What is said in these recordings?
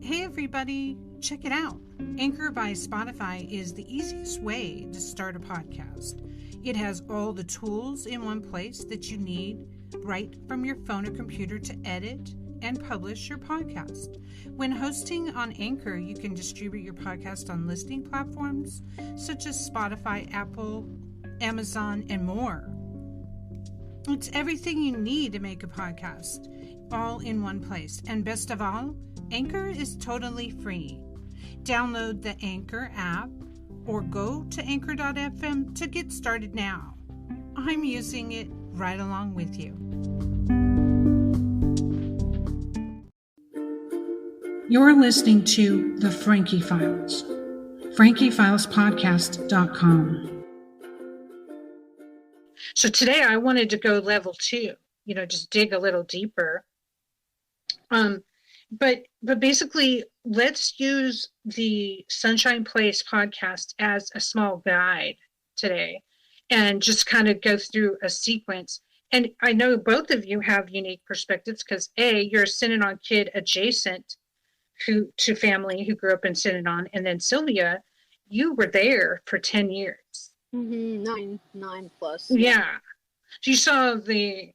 Hey everybody, check it out. Anchor by Spotify is the easiest way to start a podcast. It has all the tools in one place that you need right from your phone or computer to edit and publish your podcast. When hosting on Anchor, you can distribute your podcast on listening platforms such as Spotify, Apple, Amazon, and more. It's everything you need to make a podcast, all in one place. And best of all, Anchor is totally free. Download the Anchor app or go to anchor.fm to get started now. I'm using it right along with you. You're listening to The Frankie Files, FrankieFilesPodcast.com. So today I wanted to go level 2, just dig a little deeper. But basically, let's use the Sunshine Place podcast as a small guide today and just kind of go through a sequence. And I know both of you have unique perspectives because you're a Synanon kid adjacent to family who grew up in Synanon, and then Sylvia, you were there for 10 years. Mm-hmm. Nine plus. Yeah. So you saw the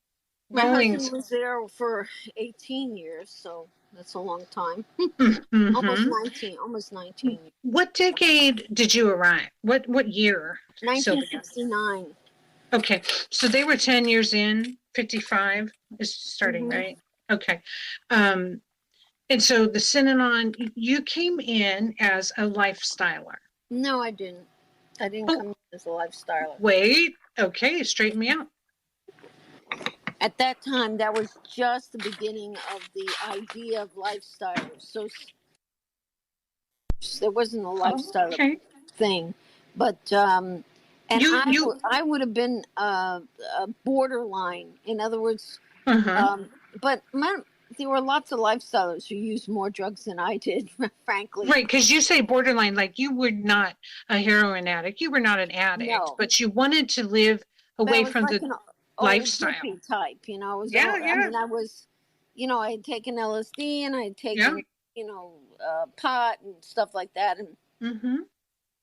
My husband was there for 18 years, so that's a long time. Mm-hmm. Almost 19. What decade did you arrive? What year? 1969. Okay, so they were 10 years in, 55 is starting, Mm-hmm. right? Okay. And so the Synanon, you came in as a lifestyler. No, I didn't. I didn't come in as a lifestyler. Wait, okay, straighten me out. At that time, that was just the beginning of the idea of lifestylers. So there wasn't a lifestyle thing. But, I would have been a borderline. In other words, but there were lots of lifestylers who used more drugs than I did, frankly. Right, because you say borderline, like you were not a heroin addict. You were not an addict, but you wanted to live away from the lifestyle type, I was, I had taken LSD and I had taken, pot and stuff like that. And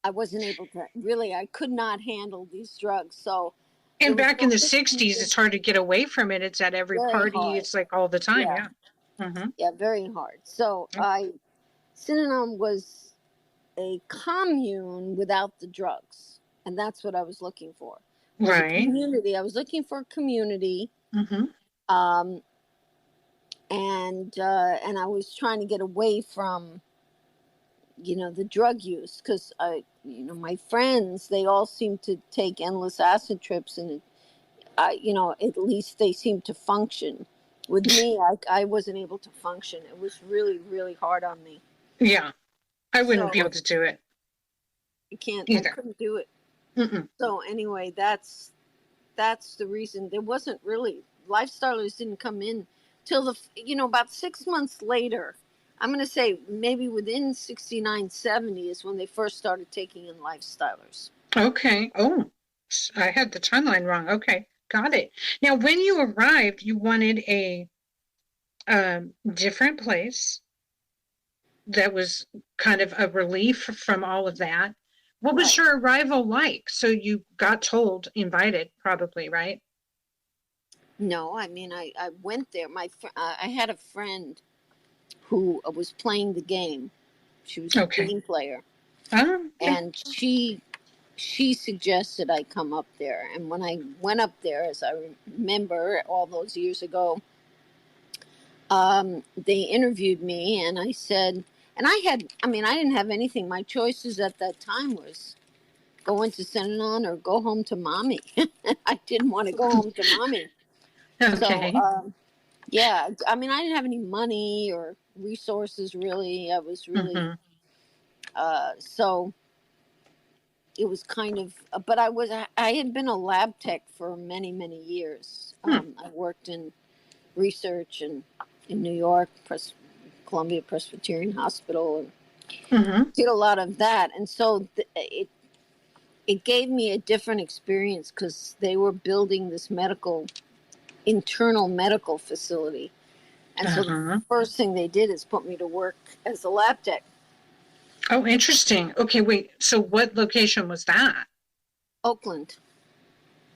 I wasn't able to I could not handle these drugs. So, and back in the 60s, it's hard to get away from it. It's at every party. Hard. It's like all the time. Yeah. Yeah, very hard. So Synanon was a commune without the drugs. And that's what I was looking for. Right. Community. I was looking for a community. And I was trying to get away from, the drug use because my friends, they all seemed to take endless acid trips and, at least they seemed to function. With me, I wasn't able to function. It was really, really hard on me. Yeah. I wouldn't be able to do it. I can't. Either. I couldn't do it. So anyway, that's the reason. There wasn't really, lifestylers didn't come in till about 6 months later. I'm going to say maybe within 69, 70 is when they first started taking in lifestylers. Okay. Oh, I had the timeline wrong. Okay. Got it. Now, when you arrived, you wanted a different place that was kind of a relief from all of that. What was your arrival like? So you got invited probably, right? No, I went there. I had a friend who was playing the game. She was a game player. And she suggested I come up there. And when I went up there, as I remember all those years ago, they interviewed me and I said, and I didn't have anything. My choices at that time was go into Synanon or go home to mommy. I didn't want to go home to mommy. Okay. So, I didn't have any money or resources really. I was really, so it was kind of, but I had been a lab tech for many, many years. I worked in research in New York, Columbia Presbyterian Hospital, and did a lot of that. And so it gave me a different experience because they were building this internal medical facility. And so the first thing they did is put me to work as a lab tech. Oh, interesting. Okay, wait. So what location was that? Oakland.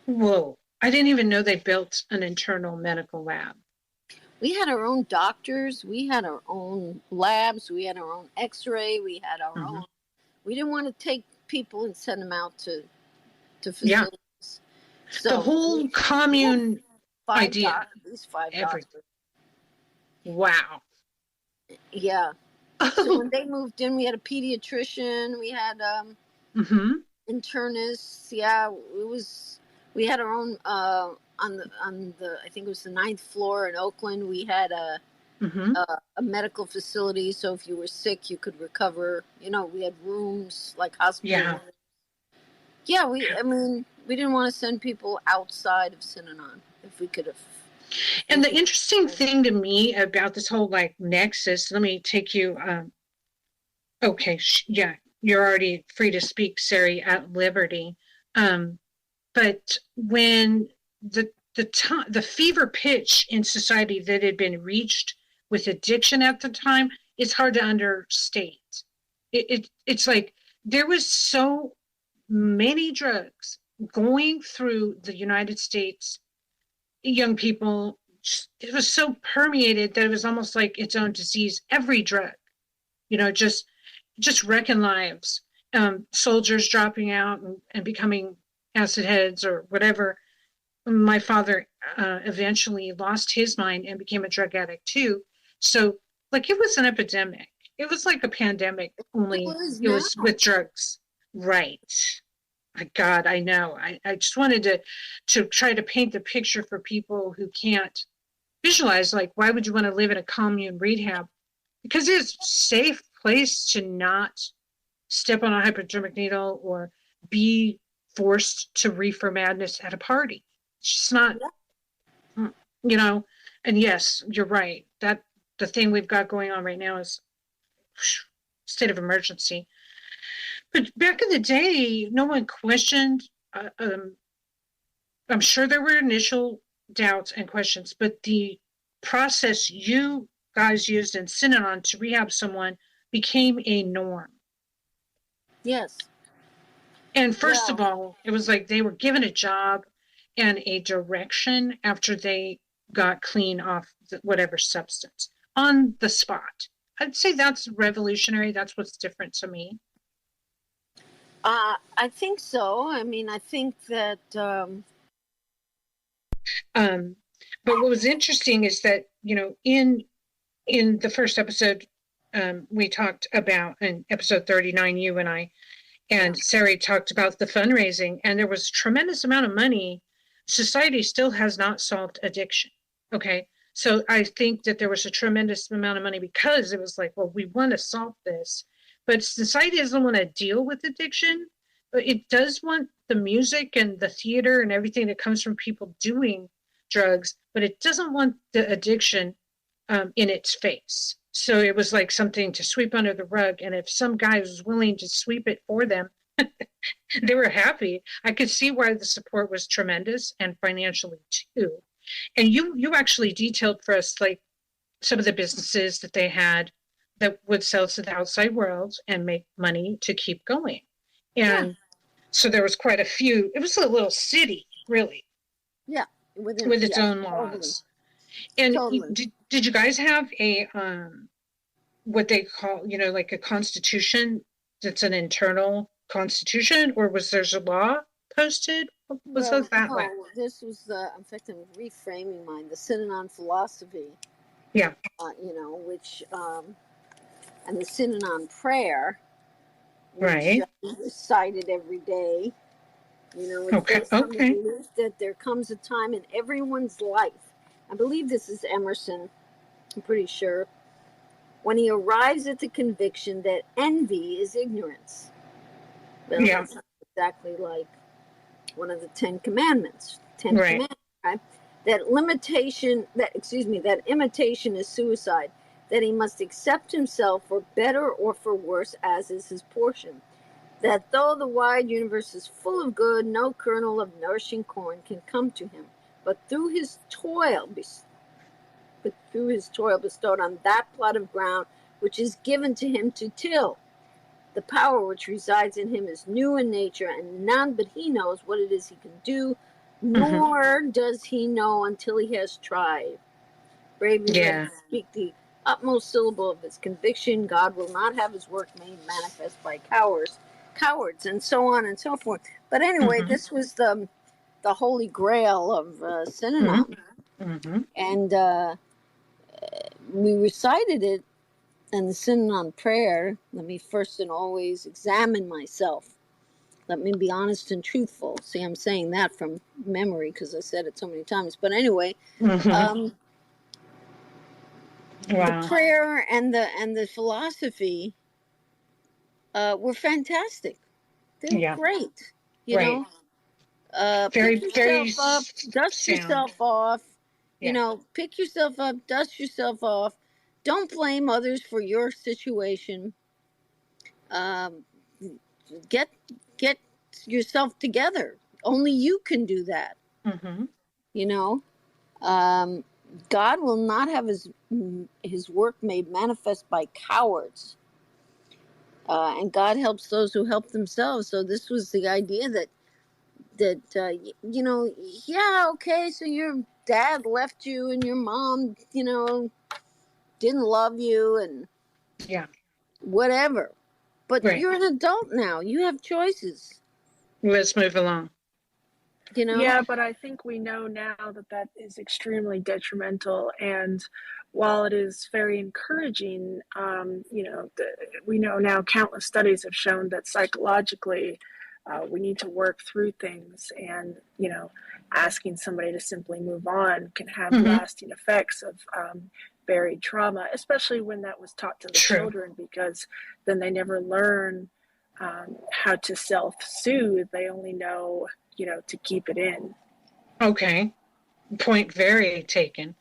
Whoa. I didn't even know they built an internal medical lab. We had our own doctors. We had our own labs. We had our own x-ray. We had our own. We didn't want to take people and send them out to facilities. Yeah. So the whole commune idea. At least five doctors. Wow. Yeah. So when they moved in, we had a pediatrician. We had internists. Yeah, it was. We had our own on the I think it was the 9th floor in Oakland. We had a medical facility, so if you were sick, you could recover. You know, we had rooms like hospital. Yeah. We didn't want to send people outside of Synanon if we could have. And the interesting thing to me about this whole like nexus, let me take you. Okay, yeah, you're already free to speak, Sari, at liberty. But when the fever pitch in society that had been reached with addiction at the time, it's hard to understate. It's like there was so many drugs going through the United States. Young people, it was so permeated that it was almost like its own disease. Every drug, just wrecking lives. Soldiers dropping out and becoming acid heads or whatever. My father eventually lost his mind and became a drug addict too. So, like, it was an epidemic. It was like a pandemic, only it was with drugs. Right. My God, I know. I just wanted to try to paint the picture for people who can't visualize, like, why would you want to live in a commune rehab? Because it's a safe place to not step on a hypodermic needle or be forced to reefer madness at a party. It's just not, and yes, you're right. That the thing we've got going on right now is state of emergency. But back in the day, no one questioned. I'm sure there were initial doubts and questions, but the process you guys used in Synanon to rehab someone became a norm. Yes. And first of all, it was like they were given a job and a direction after they got clean off whatever substance on the spot. I'd say that's revolutionary. That's what's different to me. I think so. I mean, I think that. But what was interesting is that, in the first episode, we talked about in episode 39, you and I, and Sari talked about the fundraising, and there was a tremendous amount of money. Society still has not solved addiction. Okay. So I think that there was a tremendous amount of money because it was like, well, we want to solve this, but society doesn't want to deal with addiction. But it does want the music and the theater and everything that comes from people doing drugs, but it doesn't want the addiction in its face. So it was like something to sweep under the rug. And if some guy was willing to sweep it for them, they were happy. I could see why the support was tremendous and financially too. And you actually detailed for us like some of the businesses that they had that would sell to the outside world and make money to keep going. And so there was quite a few. It was a little city, really. Yeah. With its own laws. Totally. And did you guys have a what they call, like a constitution that's an internal constitution, or was there a law posted? Was that way? This was in fact, I'm reframing mine, the Synanon philosophy. Yeah. Which, and the Synanon prayer, which is recited every day. It's okay. Belief that there comes a time in everyone's life. I believe this is Emerson. I'm pretty sure. When he arrives at the conviction that envy is ignorance. Well, that's not exactly like one of the 10 Commandments. Commandments, right? That imitation is suicide. That he must accept himself for better or for worse as is his portion. that though the wide universe is full of good, no kernel of nourishing corn can come to him, but through his toil bestowed on that plot of ground which is given to him to till. The power which resides in him is new in nature, and none but he knows what it is he can do, nor does he know until he has tried. Bravely let him speak the utmost syllable of his conviction. God will not have his work made manifest by cowards, and so on and so forth. But anyway, this was the holy grail of Synanon. And we recited it in the Synanon prayer. Let me first and always examine myself. Let me be honest and truthful. See, I'm saying that from memory because I said it so many times. But anyway, the prayer and the philosophy were fantastic. They were great. You know, pick yourself up, dust yourself off. You know, pick yourself up, dust yourself off. Don't blame others for your situation. Get yourself together. Only you can do that. You know, God will not have his work made manifest by cowards. And God helps those who help themselves. So this was the idea that you know, okay, so your dad left you and your mom, you know, didn't love you and whatever. But you're an adult now. You have choices. Let's move along. You know? Yeah, but I think we know now that is extremely detrimental. And while it is very encouraging, you know, we know now countless studies have shown that psychologically we need to work through things, and, you know, asking somebody to simply move on can have lasting effects of buried trauma, especially when that was taught to the children, because then they never learn how to self-soothe. They only know, you know, to keep it in. Okay. Point very taken.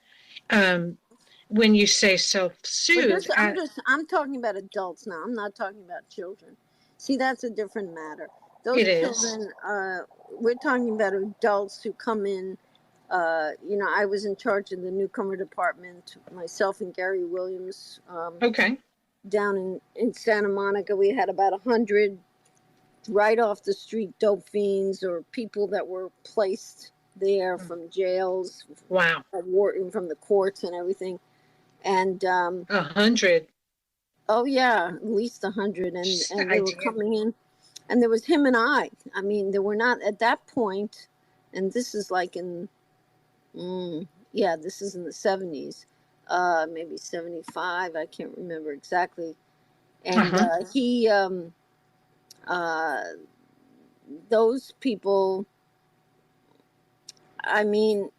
When you say self-soothe, I'm talking about adults now. I'm not talking about children. See, that's a different matter. Those children, we're talking about adults who come in. You know, I was in charge of the newcomer department, myself and Gary Williams. Down in Santa Monica, we had about 100 right off the street dope fiends or people that were placed there from jails. Wow. From the courts and everything. And 100. Oh yeah, at least 100, and they were coming in, and there was him and I. I mean, there were not at that point, and this is like in, this is in the 70s, maybe 75. I can't remember exactly. And he, those people. I mean,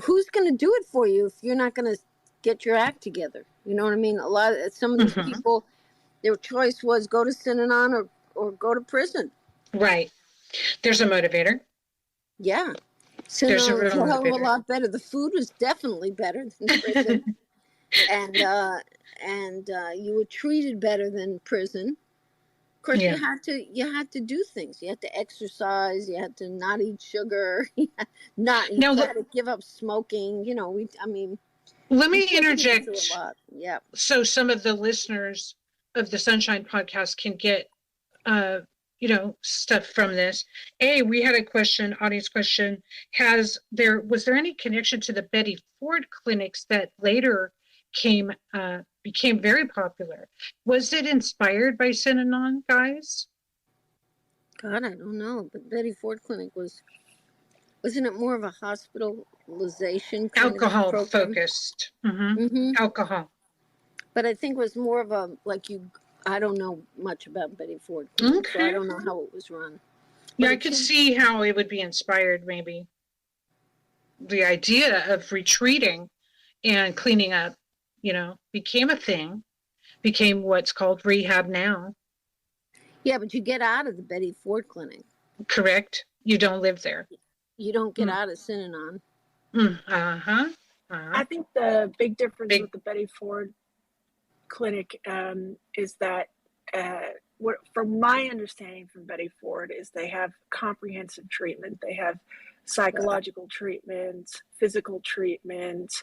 who's going to do it for you if you're not going to get your act together? You know what I mean? Some of these people, their choice was go to Synanon or go to prison. Right. There's a motivator. Yeah. Synanon was a hell of a lot better. The food was definitely better than prison. and you were treated better than prison. Of course, you had to do things. You had to exercise. You had to not eat sugar. You had to give up smoking. You know, let me interject. A lot. Yeah. So some of the listeners of the Sunshine Podcast can get, you know, stuff from this. We had a question, audience question. Was there any connection to the Betty Ford clinics that later became very popular? Was it inspired by Synanon, guys? God, I don't know. But Betty Ford clinic wasn't it more of a hospitalization kind alcohol of program? Focused? Alcohol. But I think it was more of a I don't know much about Betty Ford clinic, so I don't know how it was run. Yeah, I could see how it would be inspired, maybe. The idea of retreating and cleaning up, you know, became a thing, became what's called rehab now. Yeah, but you get out of the Betty Ford clinic. Correct. You don't live there. You don't get out of Synanon. I think the big difference with the Betty Ford clinic is that what, from my understanding from Betty Ford, is they have comprehensive treatment. They have psychological treatment, physical treatment,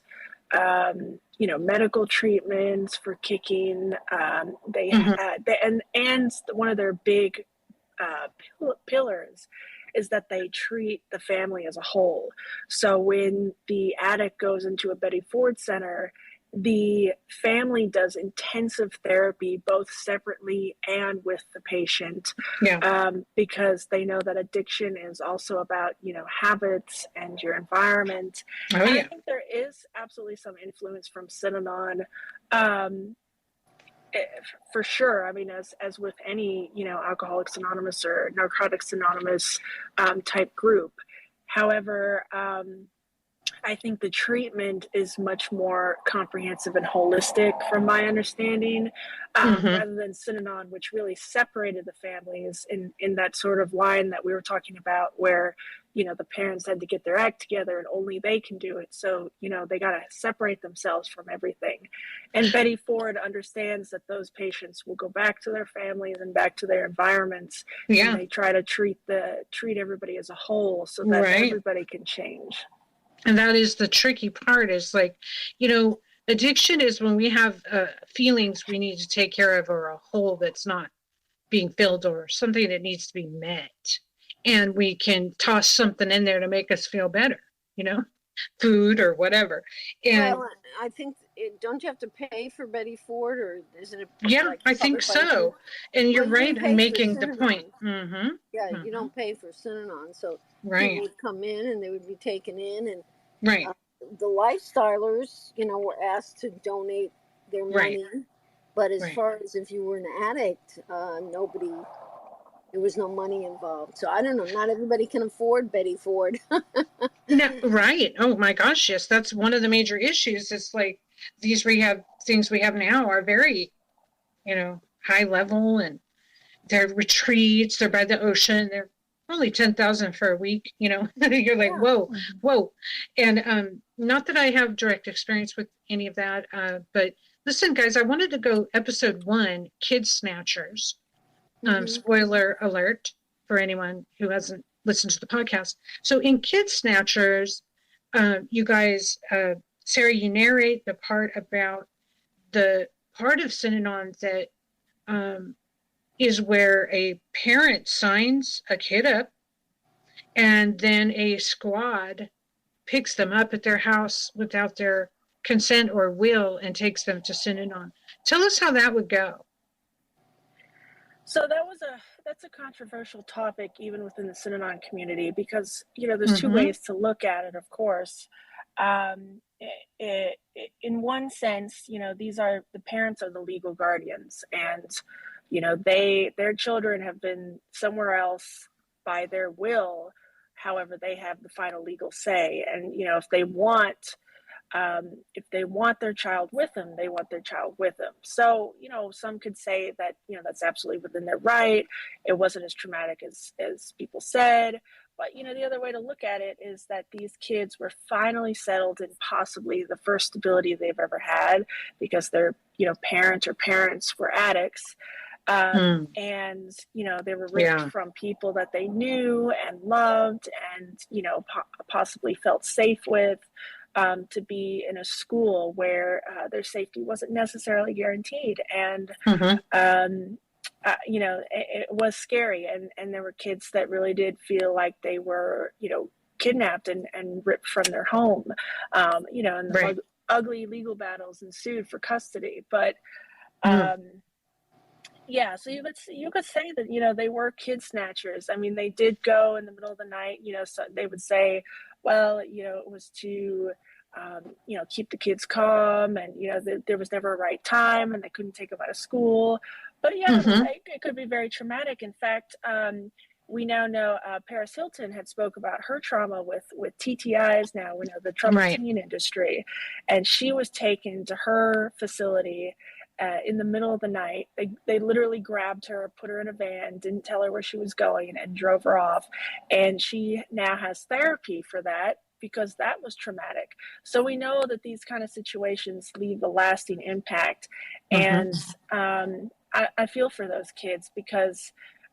medical treatments for kicking. And one of their big pillars is that they treat the family as a whole. So when the addict goes into a Betty Ford center, the family does intensive therapy, both separately and with the patient, because they know that addiction is also about, habits and your environment. I think there is absolutely some influence from Synanon, for sure. I mean, as with any, Alcoholics Anonymous or Narcotics Anonymous type group. However, I think the treatment is much more comprehensive and holistic, from my understanding, rather than Synanon, which really separated the families in that sort of line that we were talking about, where, the parents had to get their act together and only they can do it. So, they got to separate themselves from everything. And Betty Ford understands that those patients will go back to their families and back to their environments. Yeah. And they try to treat everybody as a whole so that everybody can change. And that is the tricky part, is like, addiction is when we have feelings we need to take care of, or a hole that's not being filled, or something that needs to be met. And we can toss something in there to make us feel better, food or whatever. And well, I think, don't you have to pay for Betty Ford, or isn't it? Yeah, like I think so. And you're right in making the point. Mm-hmm. Yeah, you don't pay for Synanon. So people would come in and they would be taken in, and the lifestylers, were asked to donate their money. But as far as if you were an addict, there was no money involved. So I don't know. Not everybody can afford Betty Ford. No, right. Oh my gosh, yes. That's one of the major issues. It's like these rehab things we have now are very, high level, and they're retreats. They're by the ocean. They're only $10,000 for a week. You're like, whoa. And not that I have direct experience with any of that, but listen, guys, I wanted to go episode 1, Kid Snatchers. Spoiler alert for anyone who hasn't listened to the podcast. So in Kid Snatchers, you guys, Sari, you narrate the part about the part of Synanon that is where a parent signs a kid up, and then a squad picks them up at their house without their consent or will and takes them to Synanon. Tell us how that would go. So that's a controversial topic even within the Synanon community, because there's two ways to look at it. Of course, in one sense, the parents are the legal guardians, and their children have been somewhere else by their will. However, they have the final legal say, and if they want their child with them, they want their child with them. So, some could say that, that's absolutely within their right. It wasn't as traumatic as people said. But, the other way to look at it is that these kids were finally settled in possibly the first stability they've ever had, because their, parents were addicts. And, they were ripped from people that they knew and loved and, possibly felt safe with. To be in a school where their safety wasn't necessarily guaranteed. And, it was scary. And there were kids that really did feel like they were, kidnapped and ripped from their home, and the ugly legal battles ensued for custody. But, so you could say that, they were kid snatchers. I mean, they did go in the middle of the night, so they would say, well, it was to, keep the kids calm, and, there was never a right time, and they couldn't take them out of school. But it could be very traumatic. In fact, we now know Paris Hilton had spoke about her trauma with TTIs. Now we know the troubled teen industry, and she was taken to her facility in the middle of the night. They literally grabbed her, put her in a van, didn't tell her where she was going, and drove her off. And she now has therapy for that, because that was traumatic. So we know that these kind of situations leave a lasting impact. And I feel for those kids because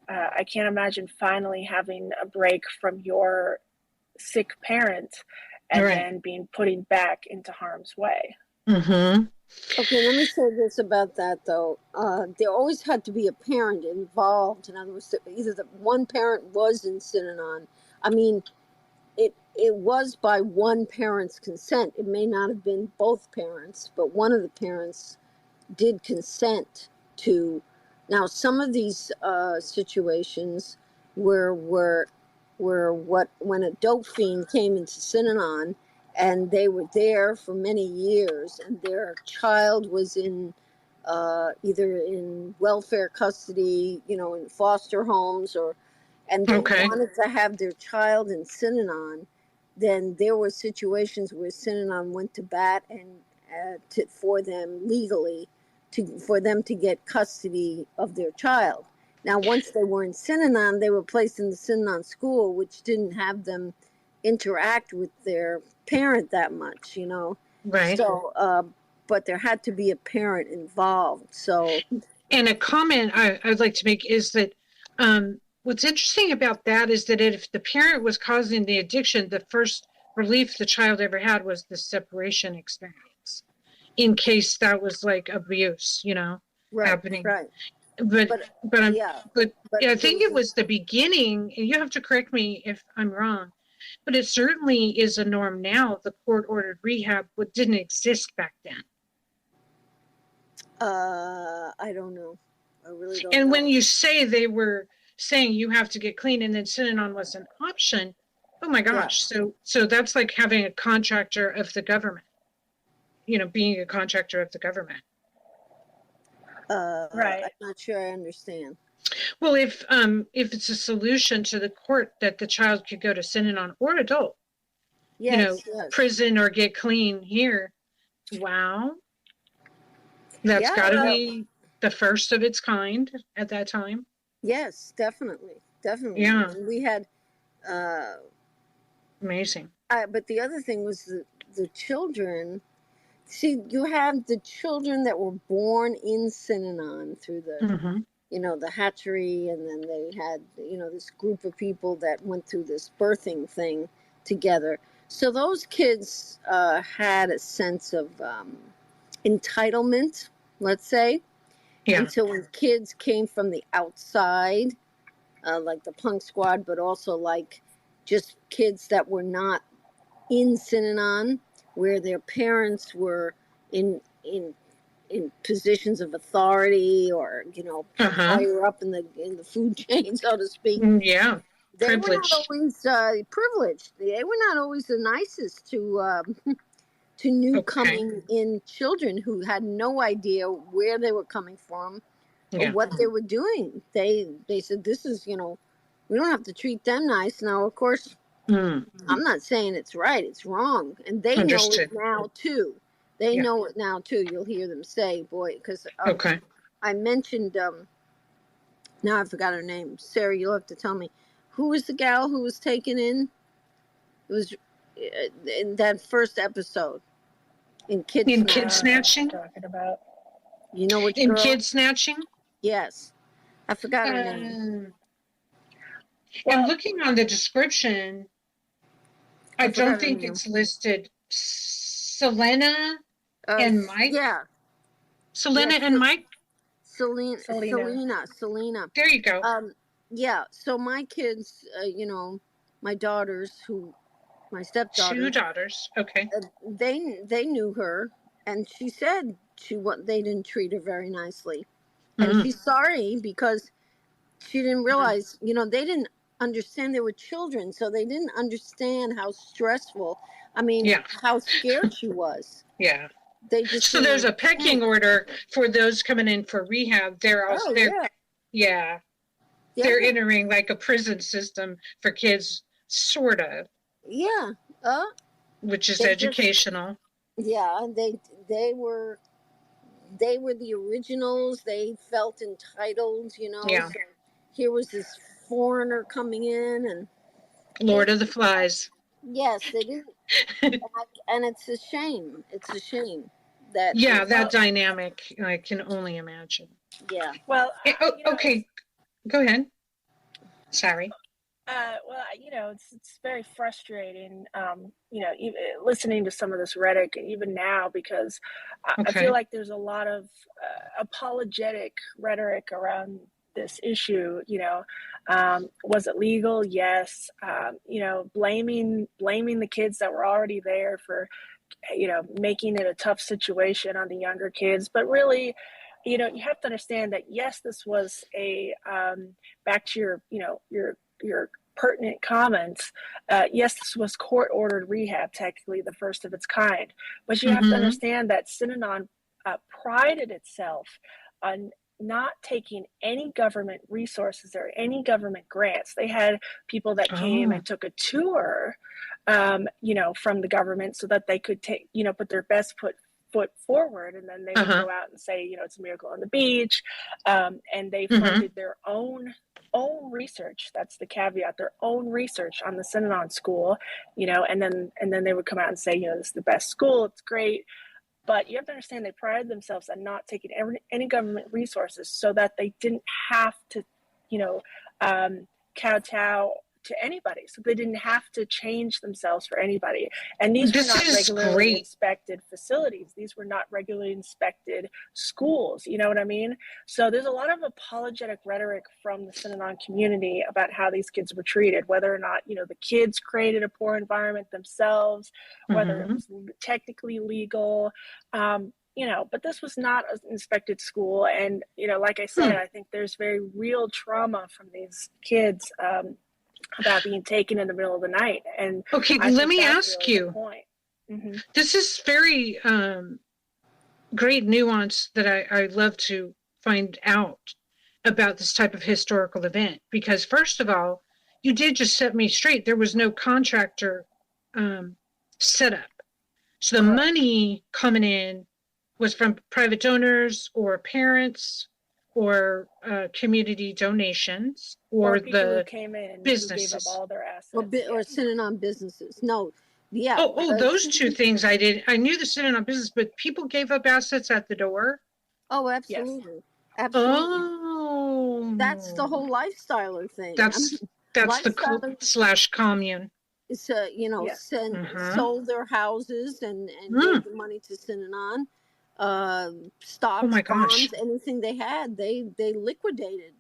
I can't imagine finally having a break from your sick parent and then being putting back into harm's way. Mm-hmm. Okay, let me say this about that though. There always had to be a parent involved. In other words, either the one parent was in Synanon. I mean, it was by one parent's consent. It may not have been both parents, but one of the parents did consent to. Now, some of these situations were when a dope fiend came into Synanon, and they were there for many years, and their child was in either in welfare custody, in foster homes, and they wanted to have their child in Synanon. Then there were situations where Synanon went to bat and for them legally for them to get custody of their child. Now, once they were in Synanon, they were placed in the Synanon school, which didn't have them interact with their parent that much, Right. So, but there had to be a parent involved. So, and a comment I'd like to make is that what's interesting about that is that if the parent was causing the addiction, the first relief the child ever had was the separation experience, in case that was like abuse, happening. Right. But I think it was the beginning, and you have to correct me if I'm wrong, but it certainly is a norm now. The court-ordered rehab didn't exist back then. I don't know. I really don't know. And when you say they were saying you have to get clean and then Synanon was an option, oh my gosh. Yeah. So that's like having a contractor of the government, being a contractor of the government. Right. I'm not sure I understand. Well, if it's a solution to the court that the child could go to Synanon or adult, yes. prison or get clean here, wow. That's got to be the first of its kind at that time. Yes, definitely. Yeah. And we had amazing. But the other thing was the children. See, you have the children that were born in Synanon through the, the hatchery, and then they had, this group of people that went through this birthing thing together. So those kids had a sense of entitlement, let's say. Yeah. Until when kids came from the outside, like the punk squad, but also like just kids that were not in Synanon, where their parents were in positions of authority, or higher up in the food chain, so to speak. Yeah, they were not always privileged. They were not always the nicest to new coming in children who had no idea where they were coming from or what they were doing. They said, "This is we don't have to treat them nice." Now, of course. I'm not saying it's right, it's wrong. And they know it now, too. They know it now, too. You'll hear them say, boy, because I mentioned, now I forgot her name. Sari, you'll have to tell me. Who was the gal who was taken in? It was in that first episode. In Kid Snatching? Talking about. You know what? In Kid Snatching? Yes. I forgot her name. Well, looking on the description, I don't think it's listed. Selena and Mike? Yeah. Selena and Mike? Selena. There you go. Yeah, so my kids, my daughters, my stepdaughters. 2 daughters, okay. They knew her, and she said they didn't treat her very nicely. And she's sorry because she didn't realize, they didn't understand they were children, so they didn't understand how stressful, how scared she was. Yeah. They just there's a pecking order for those coming in for rehab. They're also they're entering like a prison system for kids, sort of. Yeah. Which is educational. They were the originals. They felt entitled, Yeah. So here was this foreigner coming in, and Lord of the Flies. Yes, they did. And it's a shame. It's a shame. that that dynamic, I can only imagine. Yeah. Well, okay, go ahead. Sorry. Well, it's very frustrating, even listening to some of this rhetoric, even now, because I feel like there's a lot of apologetic rhetoric around this issue. Was it legal? Yes. Blaming the kids that were already there for, making it a tough situation on the younger kids, but really, you have to understand that, yes, this was a, back to your pertinent comments. Yes, this was court-ordered rehab, technically the first of its kind. But you have to understand that Synanon prided itself on not taking any government resources or any government grants. They had people that came and took a tour, from the government, so that they could take, put their best foot forward, and then they would go out and say, it's a miracle on the beach, and they funded their own research. That's the caveat, their own research on the Synanon school, and then they would come out and say, this is the best school, it's great. But you have to understand, they prided themselves on not taking any government resources, so that they didn't have to, kowtow to anybody. So they didn't have to change themselves for anybody. And these were not regularly inspected facilities. These were not regularly inspected schools. You know what I mean? So there's a lot of apologetic rhetoric from the Synanon community about how these kids were treated, whether or not, the kids created a poor environment themselves, whether it was technically legal, but this was not an inspected school. And, like I said, I think there's very real trauma from these kids, about being taken in the middle of the night. And okay, let me ask you, this is very great nuance that I love to find out about this type of historical event, because first of all, you did just set me straight. There was no contractor set up. So the money coming in was from private donors or parents or community donations, or the who came in businesses, who gave up all their assets, or Synanon businesses. No, those two things I did. I knew the Synanon business, but people gave up assets at the door. Oh, absolutely, yes. Absolutely. Oh, that's the whole lifestyler thing. That's the /commune. It's sold their houses and gave the money to Synanon. Stocks, bonds, anything they had, they liquidated.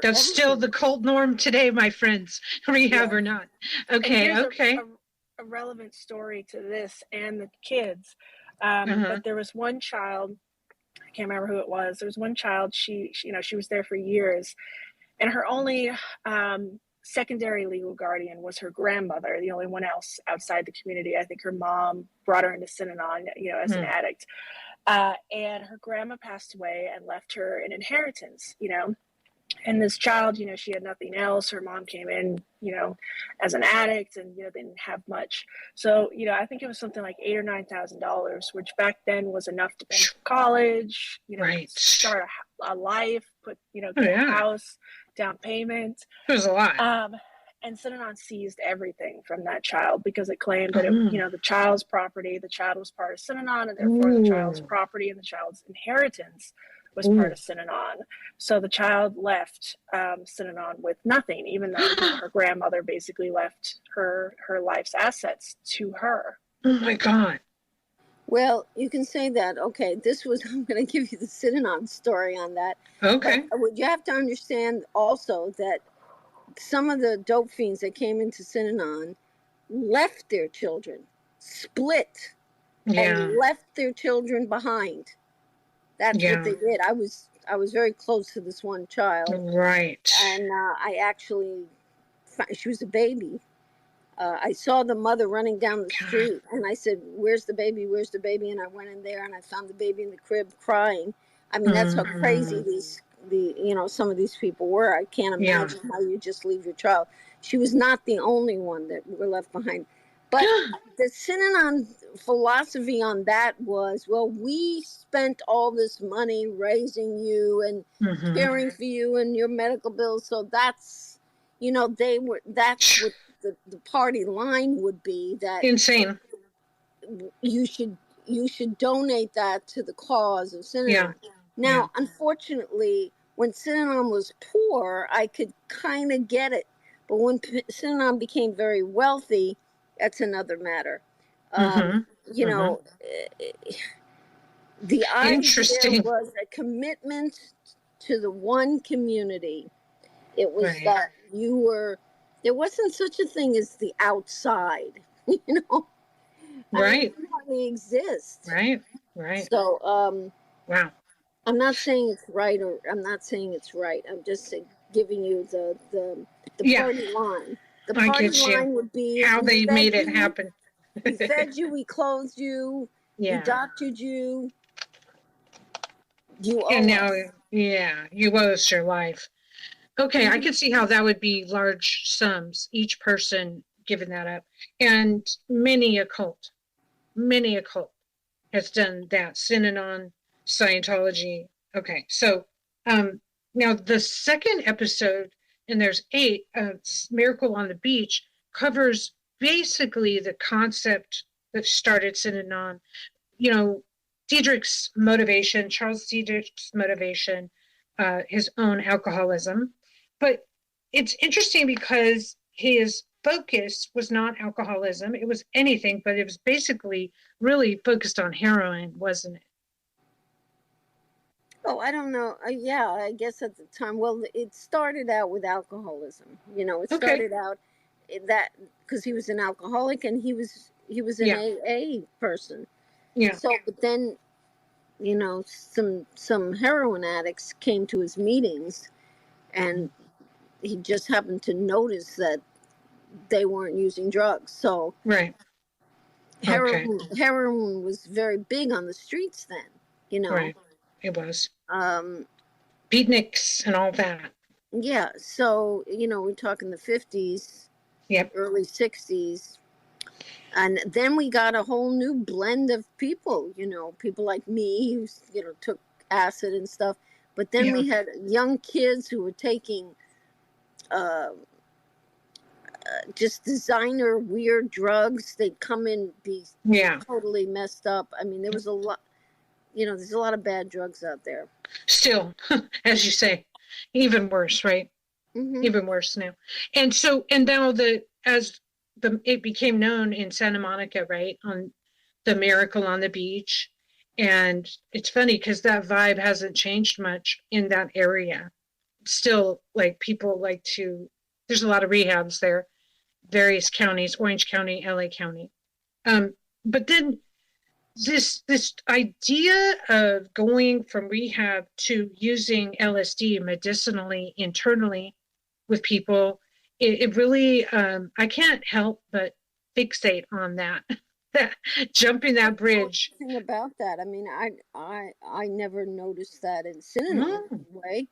That's still the cult norm today, my friends, rehab or not. Okay. A relevant story to this and the kids, but there was one child, I can't remember who it was. There was one child, she was there for years, and her only secondary legal guardian was her grandmother, the only one else outside the community. I think her mom brought her into Synanon, as an addict. And her grandma passed away and left her an inheritance, and this child, she had nothing else. Her mom came in, as an addict, and, they didn't have much. So, I think it was something like $8,000 or $9,000, which back then was enough to pay for college, start a life, put, get a house, down payment. It was a lot. And Synanon seized everything from that child because it claimed that the child's property, the child was part of Synanon, and therefore the child's property and the child's inheritance was part of Synanon. So the child left Synanon with nothing, even though her grandmother basically left her life's assets to her. Oh my God. Well, you can say that. Okay, I'm going to give you the Synanon story on that. Okay. But you have to understand also that some of the dope fiends that came into Synanon left their children, split, and left their children behind. That's what they did. I was very close to this one child. Right. And I actually, she was a baby. I saw the mother running down the street, and I said, "Where's the baby? Where's the baby?" And I went in there, and I found the baby in the crib crying. I mean, that's how crazy some of these people were. I can't imagine how you just leave your child. She was not the only one that were left behind. But the Synanon philosophy on that was, well, we spent all this money raising you and caring for you and your medical bills. So that's, that's what the party line would be, that insane. You should, you should donate that to the cause of Synanon. Yeah. Now, unfortunately, when Synanon was poor, I could kind of get it. But when Synanon became very wealthy, that's another matter. You know, the idea Interesting. was a commitment to the one community. It was that you were, there wasn't such a thing as the outside, you know? I mean, it didn't hardly exist. Right. So, Wow. I'm not saying it's right, or I'm not saying it's right. I'm just giving you the party line. The party line would be how they made it happen. We fed you, we clothed you, we doctored you. You owe and now, us. You owe us your life. Okay, I can see how that would be large sums, each person giving that up. And many a cult has done that. Synanon, Scientology. Okay, so now the second episode, and there's 8, Miracle on the Beach, covers basically the concept that started Synanon. You know, Diedrich's motivation, Charles Diedrich's motivation, his own alcoholism. But it's interesting because his focus was not alcoholism. It was anything, but it was basically really focused on heroin, wasn't it? Oh, I don't know. Yeah, I guess at the time. Well, it started out with alcoholism. You know, it started out that because he was an alcoholic and he was an AA person. Yeah. So, but then, you know, some heroin addicts came to his meetings, and he just happened to notice that they weren't using drugs. So, heroin was very big on the streets then. You know, right? It was. Beatniks and all that. Yeah. So, you know, we're talking the 50s, early 60s. And then we got a whole new blend of people, you know, people like me who, you know, took acid and stuff. But then we had young kids who were taking just designer weird drugs. They'd come in, be totally messed up. I mean, there was a lot, you know, there's a lot of bad drugs out there. Still, as you say, even worse, right? Even worse now. And so, and now it became known in Santa Monica, right, on the Miracle on the Beach. And it's funny because that vibe hasn't changed much in that area. Still, like, people like to, there's a lot of rehabs there, various counties, Orange County, LA County. But then this idea of going from rehab to using LSD medicinally, internally with people, it really, I can't help but fixate on that, jumping that bridge. Thing about that, I mean, I never noticed that in Synanon way.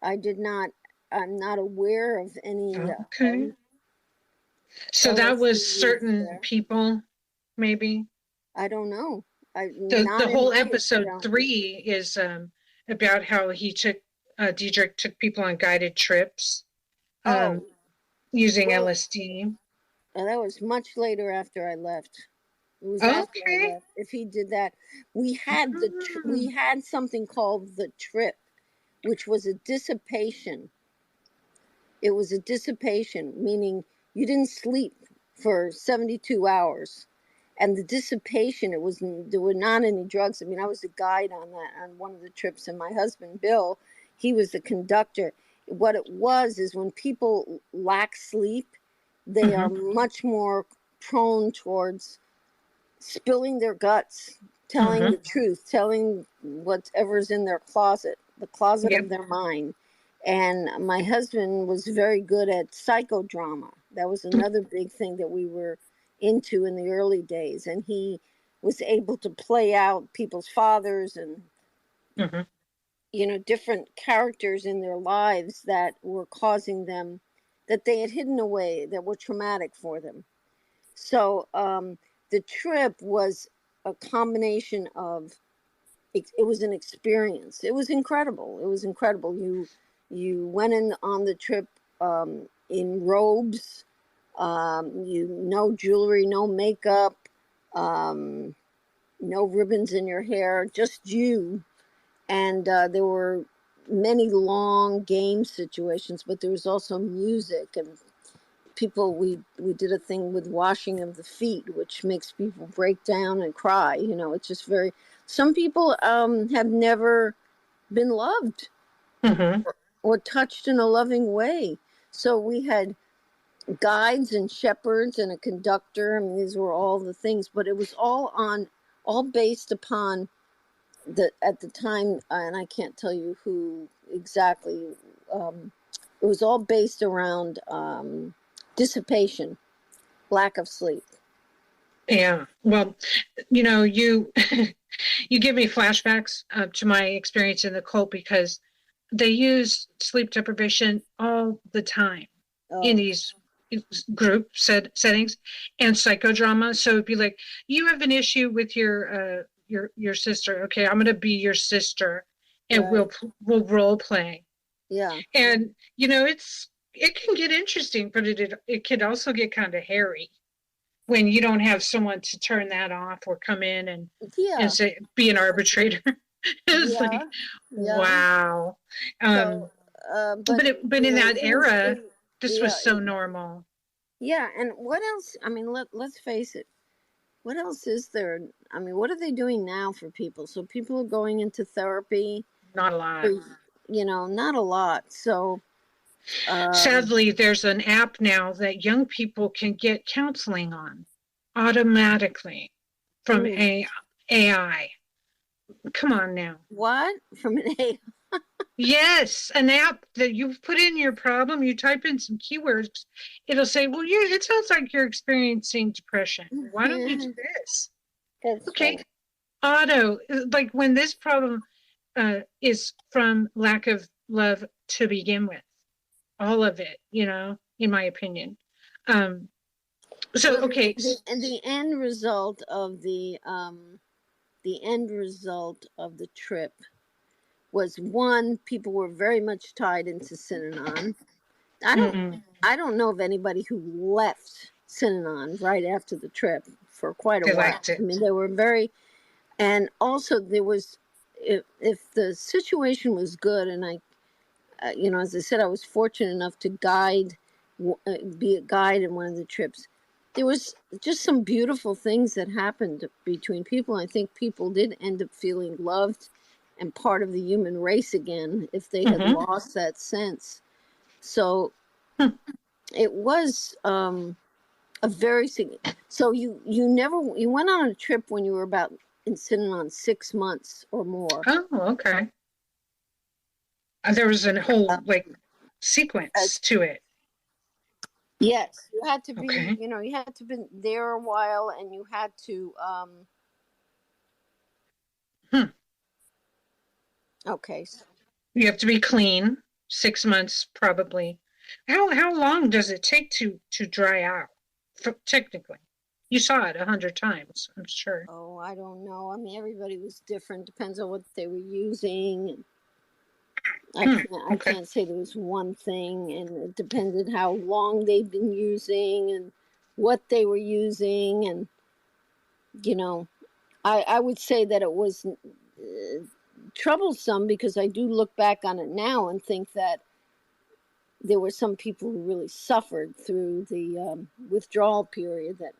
I did not. I'm not aware of any. Okay. So that was certain people, maybe. I don't know. The whole episode 3 is about how he took Diedrich took people on guided trips using LSD. That was much later after I left. It was after I left. If he did that, we had we had something called the trip, which was a dissipation. It was a dissipation, meaning you didn't sleep for 72 hours. And the dissipation, there were not any drugs. I mean, I was a guide on one of the trips, and my husband, Bill, he was the conductor. What it was is when people lack sleep, they are much more prone towards spilling their guts, telling the truth, telling whatever's in their closet, the closet of their mind. And my husband was very good at psychodrama. That was another big thing that we were into in the early days. And he was able to play out people's fathers and, you know, different characters in their lives that were causing them, that they had hidden away, that were traumatic for them. So the trip was a combination of, it was an experience. It was incredible. It was incredible. You went in on the trip in robes, no jewelry, no makeup. no ribbons in your hair, just you. And there were many long game situations, but there was also music and people. We did a thing with washing of the feet, which makes people break down and cry. It's just very. Some people have never been loved or touched in a loving way. So we had guides and shepherds and a conductor. I mean, these were all the things, but it was all based upon at the time, and I can't tell you who exactly. It was all based around dissipation, lack of sleep. Yeah. Well, you you give me flashbacks to my experience in the cult, because they use sleep deprivation all the time in these group settings and psychodrama. So it'd be like, you have an issue with your sister. Okay, I'm going to be your sister, and Right. we'll role play. Yeah. And it can get interesting, but it could also get kind of hairy when you don't have someone to turn that off or come in and say, be an arbitrator. It's like, wow. So, but in that era, this was so normal. Yeah, and what else? I mean, let's face it. What else is there? I mean, what are they doing now for people? So people are going into therapy. Not a lot. Not a lot. So sadly, there's an app now that young people can get counseling on automatically from AI. Come on now. What? From an AI? Yes, an app that you put in your problem, you type in some keywords, it'll say, well, it sounds like you're experiencing depression. Why don't we do this? That's okay. Funny. Like when this problem is from lack of love to begin with. All of it, in my opinion. Okay. And the end result of the trip was, one, people were very much tied into Synanon. I don't know of anybody who left Synanon right after the trip for quite a while. I mean, they were very, and also there was, if the situation was good, and I, as I said, I was fortunate enough to be a guide in one of the trips. There was just some beautiful things that happened between people. I think people did end up feeling loved and part of the human race again if they had lost that sense. So it was a very significant. So you went on a trip when you were about in Synanon 6 months or more. Oh, okay. There was a whole sequence to it. Yes, you had to be. You had to be there a while, and you had to. Okay. So. You have to be clean. 6 months, probably. How long does it take to dry out? Technically, you saw it 100 times, I'm sure. Oh, I don't know. I mean, everybody was different. Depends on what they were using. I can't say there was one thing, and it depended how long they'd been using and what they were using, and I would say that it was troublesome, because I do look back on it now and think that there were some people who really suffered through the withdrawal period. That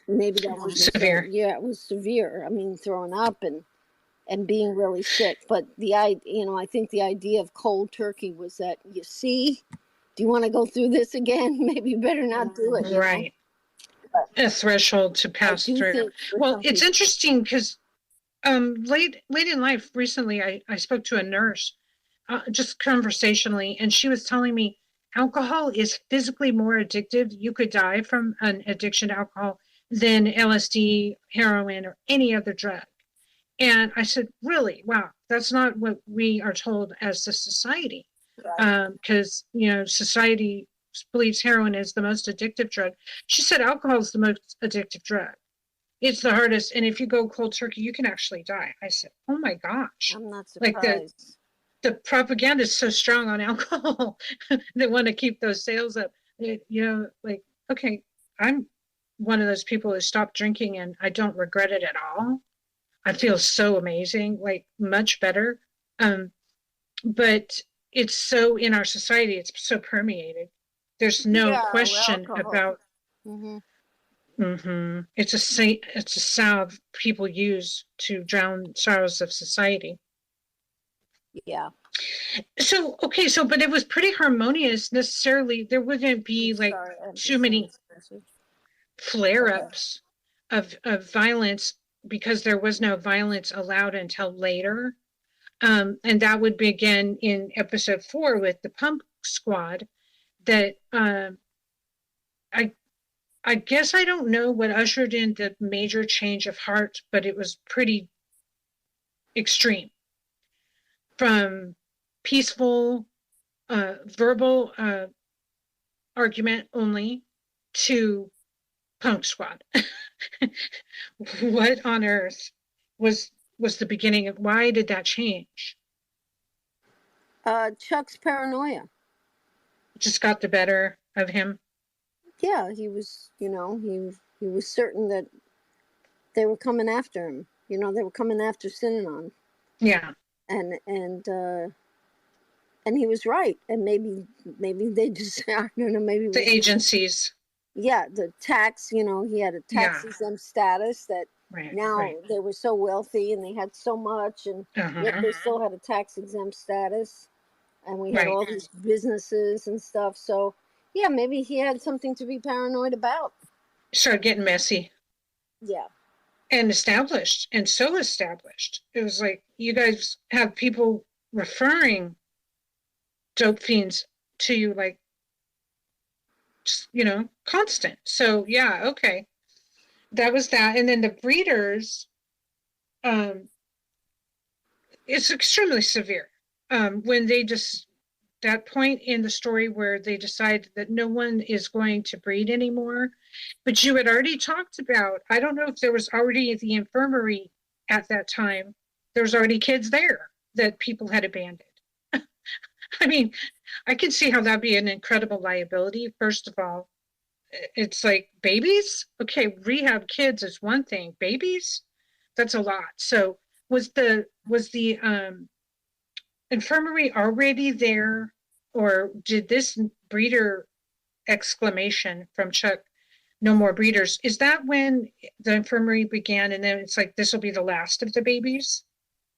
maybe that was severe. It was severe. I mean, throwing up and being really sick. But I think the idea of cold turkey was that, do you want to go through this again? Maybe you better not do it. Right. A threshold to pass through. Well, it's interesting because late in life, recently, I spoke to a nurse, just conversationally, and she was telling me alcohol is physically more addictive. You could die from an addiction to alcohol than LSD, heroin, or any other drug. And I said, really? Wow, that's not what we are told as a society. Because, society believes heroin is the most addictive drug. She said alcohol is the most addictive drug. It's the hardest. And if you go cold turkey, you can actually die. I said, oh my gosh. I'm not surprised. Like the propaganda is so strong on alcohol. They want to keep those sales up. Okay, I'm one of those people who stopped drinking, and I don't regret it at all. I feel so amazing, like much better. But it's so in our society, it's so permeated. There's no question about. It's a salve people use to drown sorrows of society. Yeah. So, okay, but it was pretty harmonious. Necessarily, there wouldn't be like too many flare-ups of violence, because there was no violence allowed until later. And that would begin in episode 4 with the pump squad. That I guess I don't know what ushered in the major change of heart, but it was pretty extreme. From peaceful, verbal argument only to punk squad. What on earth was the beginning of, why did that change? Chuck's paranoia Just got the better of him. Yeah, he was, he was certain that they were coming after him. They were coming after Synanon. Yeah. And he was right. And maybe they just, I don't know, maybe the agencies. Yeah, the tax, he had a tax exempt status that they were so wealthy and they had so much, and yet they still had a tax exempt status, and we had all these businesses and stuff. So yeah, maybe he had something to be paranoid about. Started getting messy. Yeah. And established, and so established. It was like, you guys have people referring dope fiends to you, like, just, constant. So yeah, okay. That was that. And then the breeders, it's extremely severe. When they just, that point in the story where they decide that no one is going to breed anymore. But you had already talked about, I don't know if there was already the infirmary at that time. There was already kids there that people had abandoned. I mean, I can see how that'd be an incredible liability. First of all, it's like, babies? Okay, rehab kids is one thing. Babies? That's a lot. So was the infirmary already there, or did this breeder exclamation from Chuck, no more breeders, is that when the infirmary began, and then it's like, this will be the last of the babies?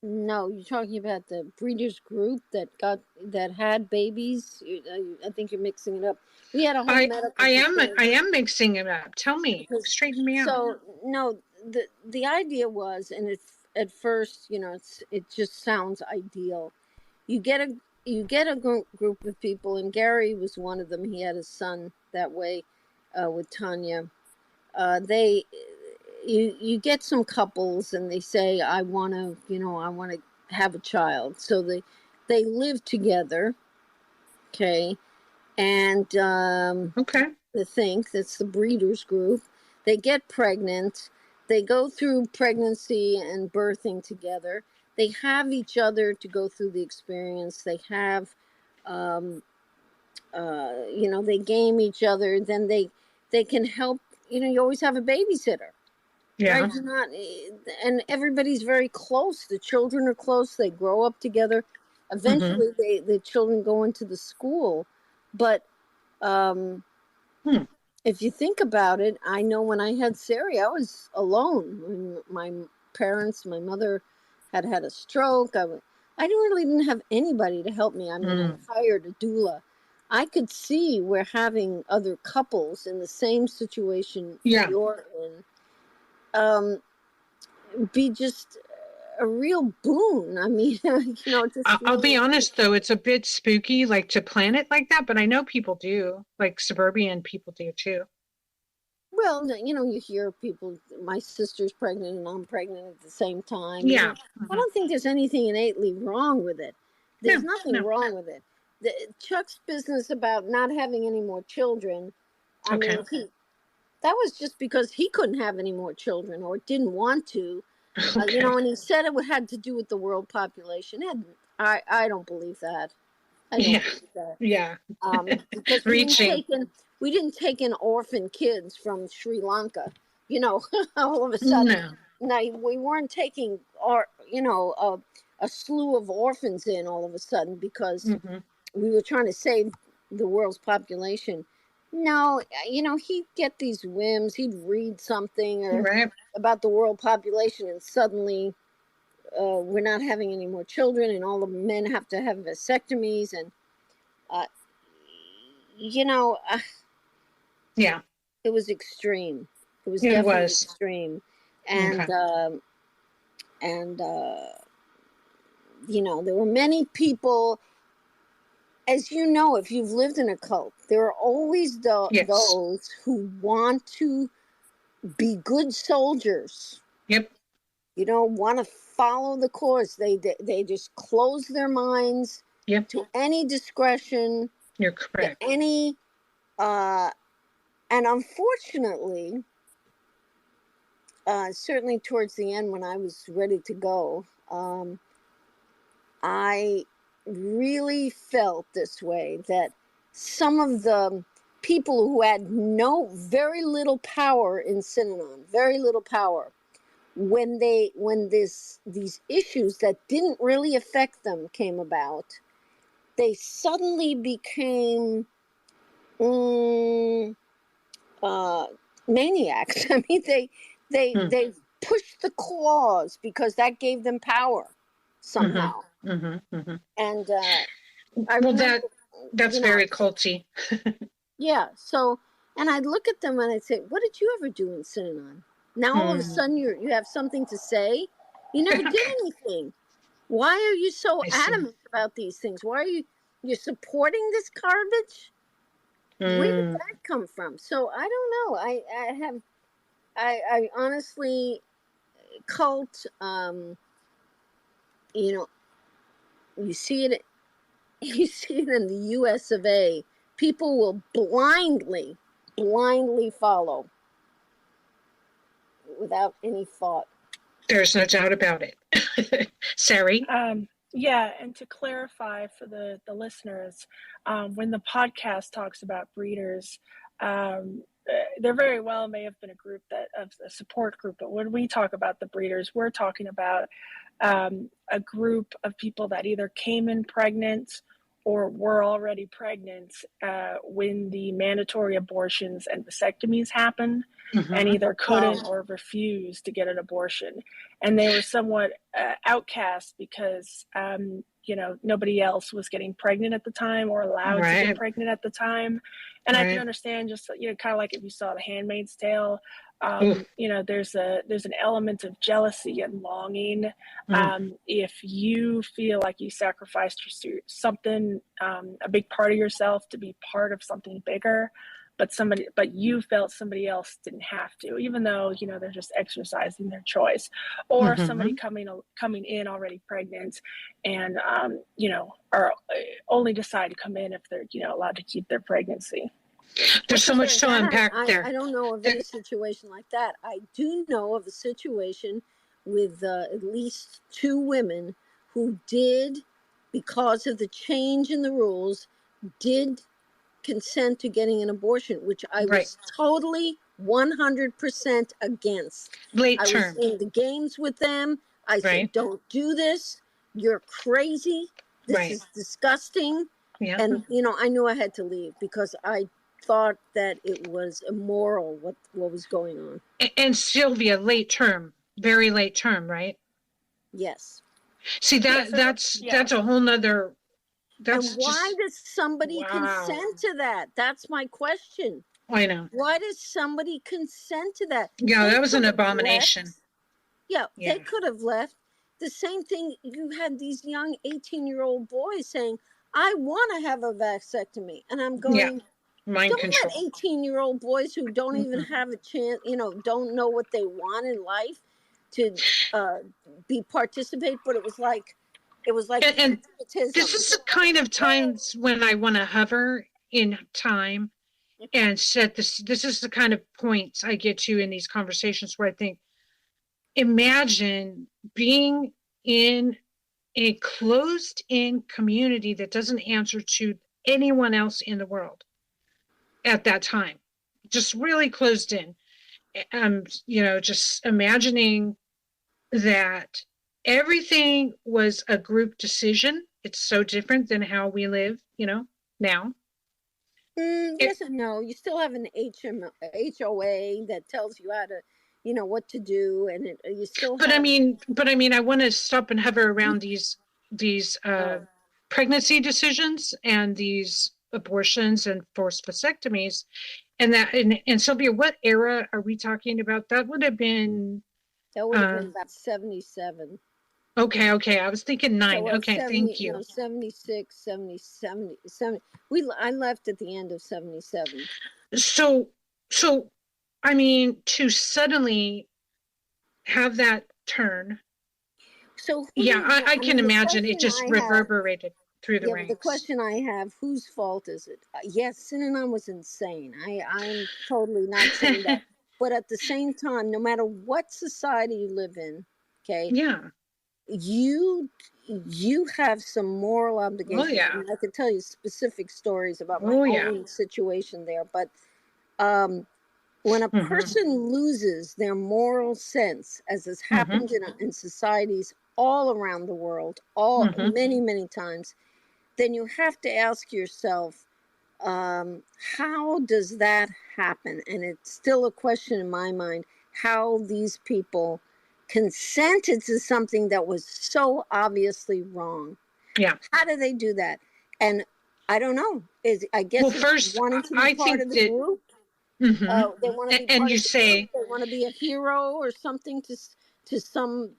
No, you're talking about the breeders group that had babies. I think you're mixing it up. We had a whole medical. I am mixing it up. Tell me, straighten me out. So no, the idea was, and it's at first, it just sounds ideal. You get a group of people, and Gary was one of them. He had his son that way with Tanya. You get some couples, and they say, I want to have a child. So they live together, okay, and they think that's the breeders group. They get pregnant. They go through pregnancy and birthing together. They have each other to go through the experience. They have, they game each other. Then they can help. You always have a babysitter. Yeah. Right? And everybody's very close. The children are close. They grow up together. Eventually, the children go into the school. But if you think about it, I know when I had Sari, I was alone. My parents, my mother had a stroke. I didn't have anybody to help me. I mean, I hired a doula. I could see where having other couples in the same situation you're in be just a real boon. I mean, I'll be honest, though, it's a bit spooky, like, to plan it like that, but I know people do, like suburban people do too. Well, you hear people, my sister's pregnant and I'm pregnant at the same time. Yeah. I don't think there's anything innately wrong with it. There's nothing wrong with it. Chuck's business about not having any more children, I mean, that was just because he couldn't have any more children or didn't want to. And he said it had to do with the world population. I don't believe that. I don't Yeah. think that. Yeah. Because Reaching. we didn't take in orphan kids from Sri Lanka, all of a sudden. No. No, we weren't taking, a slew of orphans in all of a sudden because we were trying to save the world's population. No, he'd get these whims. He'd read something about the world population, and suddenly we're not having any more children, and all the men have to have vasectomies, and Yeah. it was extreme. It was definitely extreme, and there were many people. As you know, if you've lived in a cult, there are always those who want to be good soldiers. Yep. Want to follow the course. They just close their minds to any discretion. You're correct. And unfortunately, certainly towards the end when I was ready to go, I really felt this way, that some of the people who had very little power in Synanon, very little power, when these issues that didn't really affect them came about, they suddenly became maniacs. I mean, they pushed the claws because that gave them power somehow. And that's very culty. Yeah. So, and I'd look at them and I'd say, "What did you ever do in Synanon? Now all of a sudden you have something to say. You never did anything. Why are you so adamant about these things? Why are you're supporting this garbage? Where did that come from?" So I don't know. I honestly, cult. You see it in the U.S. of A. People will blindly follow without any thought. There's no doubt about it. Sari? Yeah, and to clarify for the listeners, when the podcast talks about breeders, there very well may have been a support group, but when we talk about the breeders, we're talking about a group of people that either came in pregnant or were already pregnant when the mandatory abortions and vasectomies happened, and either couldn't or refused to get an abortion. And they were somewhat outcast because, nobody else was getting pregnant at the time or allowed to get pregnant at the time. And I can understand, just, kind of like if you saw The Handmaid's Tale, there's an element of jealousy and longing. If you feel like you sacrificed something, a big part of yourself to be part of something bigger, but you felt somebody else didn't have to, even though, they're just exercising their choice, or somebody coming in already pregnant and, are only decide to come in if they're, allowed to keep their pregnancy. There's so much to unpack there. I don't know of any situation like that. I do know of a situation with at least 2 women who did, because of the change in the rules, did consent to getting an abortion, which I was totally 100% against. I was in the games with them. I said, "Don't do this. You're crazy. This is disgusting." Yeah. And, I knew I had to leave because I thought that it was immoral what was going on. And Sylvia, very late term, right? Yes. See, that's a whole nother. And why does somebody consent to that? That's my question. I know. Why does somebody consent to that? Yeah, that was an abomination. Yeah, they could have left. The same thing, you had these young 18-year-old boys saying, "I want to have a vasectomy." And I'm going, mind control. Let 18-year-old boys who don't even have a chance, don't know what they want in life to participate. But it was like and this is the kind of times when I want to hover in time and set this is the kind of points I get to in these conversations where I think, imagine being in a closed-in community that doesn't answer to anyone else in the world at that time. Just really closed in. Just imagining that everything was a group decision. It's so different than how we live, now. Yes and no. You still have an HOA that tells you how to, what to do, and you still. But I mean, I want to stop and hover around these pregnancy decisions and these abortions and forced vasectomies, and Sylvia, what era are we talking about? That would have been. That would have been about 77. Okay. I was thinking 9. So, okay, 70, thank you. 76, 70, 70. I left at the end of 77. So, I mean, to suddenly have that turn. So I can imagine it just reverberated through the ranks. The question I have, whose fault is it? Yes, Synanon was insane. I'm totally not saying that. But at the same time, no matter what society you live in, okay? Yeah. You have some moral obligations. Oh, yeah. I mean, I could tell you specific stories about my own situation there. But when a person loses their moral sense, as has happened in societies all around the world, many, many times, then you have to ask yourself, how does that happen? And it's still a question in my mind, how these people consented to something that was so obviously wrong. Yeah. How do they do that? And I don't know. I guess first, wanting to be part of the group. They want to be and part you of the say group. They want to be a hero or something to some,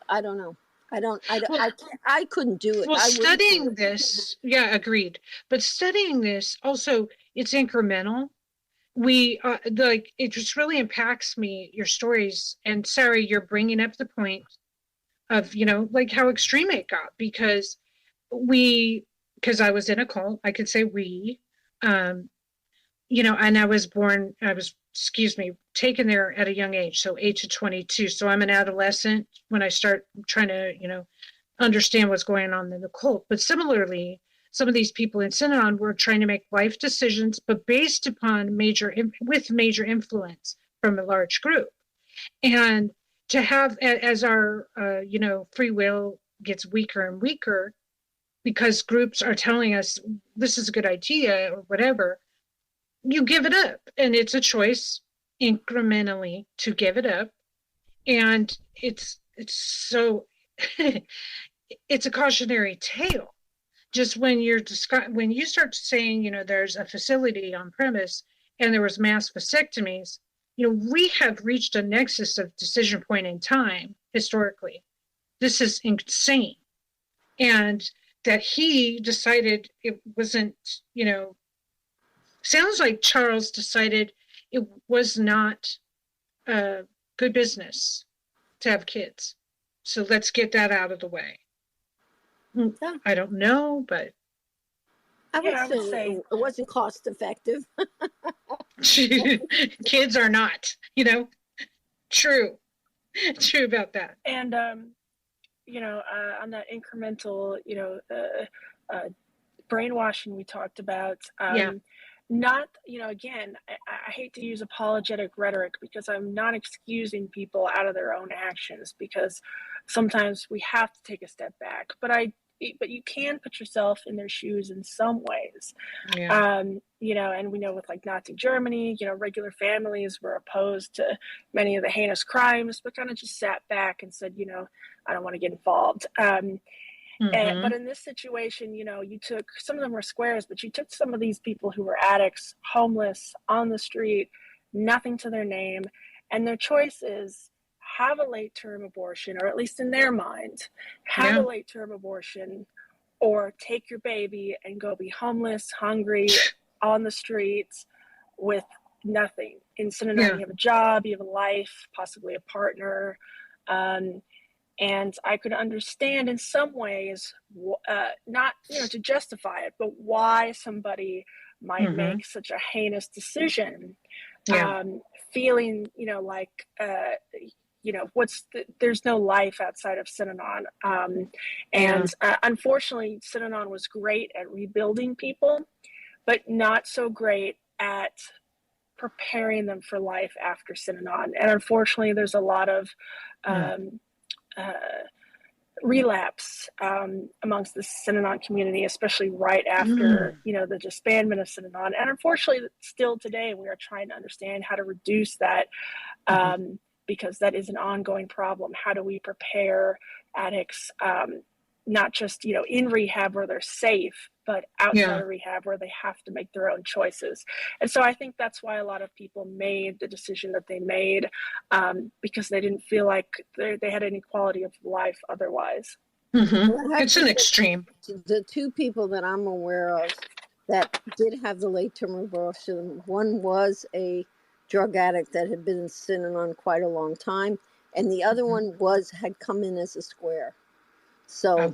I don't know. I couldn't do it. Well, studying this, agreed. But studying this also, it's incremental. We it just really impacts me, your stories. And Sari, you're bringing up the point of, how extreme it got, because I was in a cult, I could say we, and I was taken there at a young age. So 8 to 22. So I'm an adolescent when I start trying to, understand what's going on in the cult. But similarly, some of these people in Synanon were trying to make life decisions, but based upon major influence from a large group. And to have, as our, free will gets weaker and weaker, because groups are telling us this is a good idea or whatever, you give it up. And it's a choice incrementally to give it up. And it's so, it's a cautionary tale. Just when when you start saying, there's a facility on premise and there was mass vasectomies, we have reached a nexus of decision point in time historically. This is insane. And that he decided it wasn't, sounds like Charles decided it was not good business to have kids. So let's get that out of the way. I don't know, but I would say it wasn't cost effective. Kids are not, true about that. And on that incremental, brainwashing we talked about, not, again, I hate to use apologetic rhetoric because I'm not excusing people out of their own actions, because sometimes we have to take a step back, but you can put yourself in their shoes in some ways. And we know with like Nazi Germany, regular families were opposed to many of the heinous crimes, but kind of just sat back and said, I don't want to get involved. But in this situation, you took, some of them were squares, but you took some of these people who were addicts, homeless, on the street, nothing to their name, and their choice is have a late-term abortion, or at least in their mind, have a late-term abortion, or take your baby and go be homeless, hungry, on the streets with nothing. In Synanon, you have a job, you have a life, possibly a partner. And I could understand in some ways, not, to justify it, but why somebody might make such a heinous decision, feeling, like, there's no life outside of Synanon. And unfortunately, Synanon was great at rebuilding people, but not so great at preparing them for life after Synanon. And unfortunately, there's a lot of relapse amongst the Synanon community, especially right after the disbandment of Synanon. And unfortunately, still today, we are trying to understand how to reduce that, because that is an ongoing problem. How do we prepare addicts, not just in rehab where they're safe, but outside of rehab where they have to make their own choices? And so I think that's why a lot of people made the decision that they made, because they didn't feel like they had any quality of life otherwise. It's an extreme. The two people that I'm aware of that did have the late term reversal, one was a drug addict that had been in Synanon quite a long time, and the other one had come in as a square. So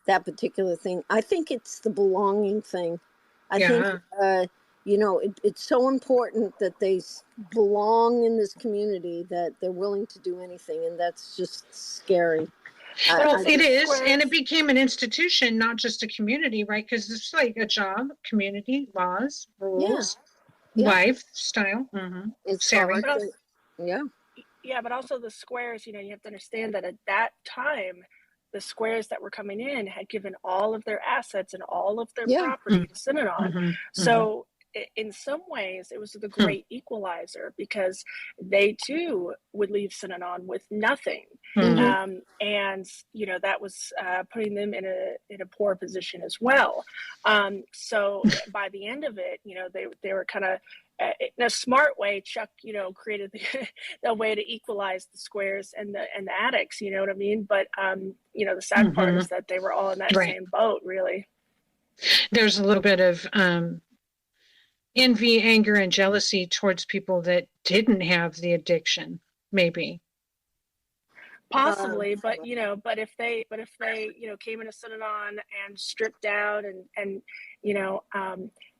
that particular thing, I think it's the belonging thing. I think, it's so important that they belong in this community that they're willing to do anything. And that's just scary. Well, it is. And it became an institution, not just a community, right? Because it's like a job, community, laws, rules, lifestyle. It's Sari. But also the squares, you have to understand that at that time, the squares that were coming in had given all of their assets and all of their property to Synanon. So in some ways, it was the great equalizer, because they too would leave Synanon with nothing. And, that was putting them in a poor position as well. So by the end of it, they were kind of, in a smart way, Chuck, created the way to equalize the squares and the addicts, you know what I mean? But, the sad part is that they were all in that same boat, really. There's a little bit of envy, anger, and jealousy towards people that didn't have the addiction, maybe. Possibly, but if they came into Synanon and stripped down and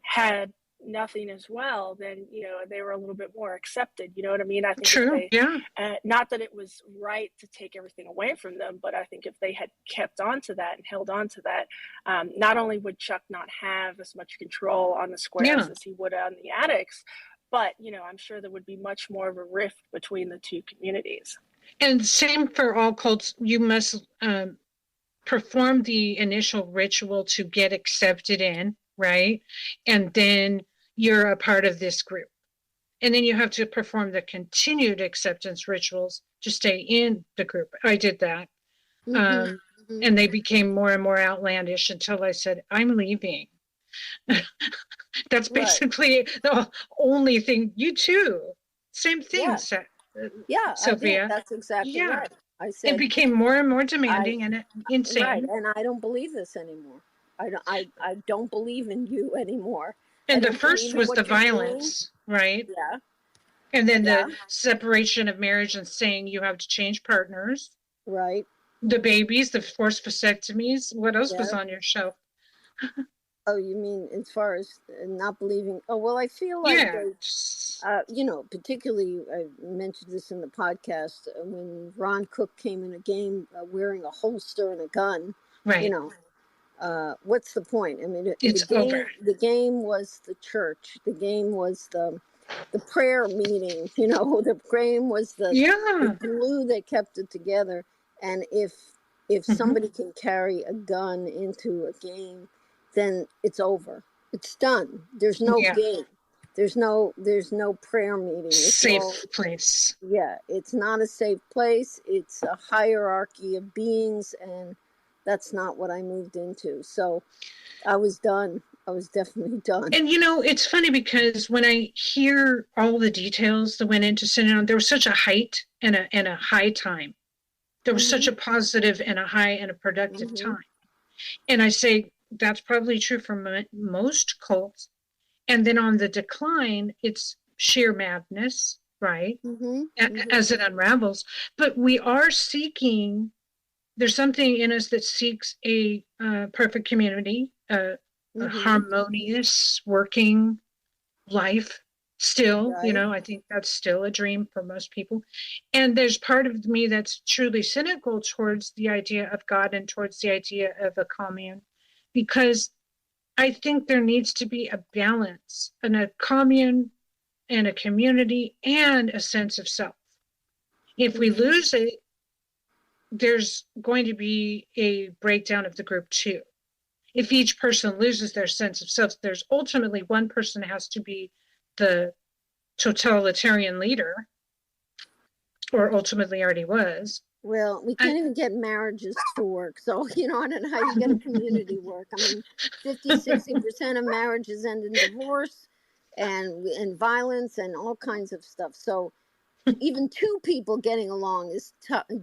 had nothing as well, then they were a little bit more accepted. You know what I mean? I think true. Not that it was right to take everything away from them, but I think if they had kept on to that and held on to that, not only would Chuck not have as much control on the squares as he would on the addicts, but I'm sure there would be much more of a rift between the two communities. And same for all cults. You must perform the initial ritual to get accepted in, right? And then you're a part of this group. And then you have to perform the continued acceptance rituals to stay in the group. I did that. And they became more and more outlandish until I said, I'm leaving. That's basically the only thing. You too. Same thing. Sylvia. That's exactly right. I said it became more and more demanding and insane. Right, and I don't believe this anymore. I don't believe in you anymore. And the first was the violence, right? Yeah. And then the separation of marriage and saying you have to change partners. Right. The babies, the forced vasectomies. What else was on your shelf? Oh, you mean as far as not believing? Oh, well, I feel like, particularly, I mentioned this in the podcast, when Ron Cook came in a game wearing a holster and a gun, right. What's the point? I mean, over. The game was the church. The game was the prayer meeting. The game was the glue that kept it together. And if somebody can carry a gun into a game, then it's over. It's done. There's no game. There's no prayer meeting. It's safe place. Yeah, it's not a safe place. It's a hierarchy of beings, and that's not what I moved into. So I was done. I was definitely done. And it's funny because when I hear all the details that went into Synanon, there was such a height and a high time. There was such a positive and a high and a productive time. And I say, that's probably true for most cults. And then on the decline, it's sheer madness, right? As it unravels. But we are seeking, there's something in us that seeks a perfect community, a harmonious working life. Still, Right. I think that's still a dream for most people. And there's part of me that's truly cynical towards the idea of God and towards the idea of a commune, because I think there needs to be a balance in a commune and a community and a sense of self. If we lose it, there's going to be a breakdown of the group too. If each person loses their sense of self, there's ultimately one person has to be the totalitarian leader, or ultimately already was. Well, we can't even get marriages to work. So, I don't know how you get a community work. I mean, 50-60% of marriages end in divorce and violence and all kinds of stuff. So even two people getting along is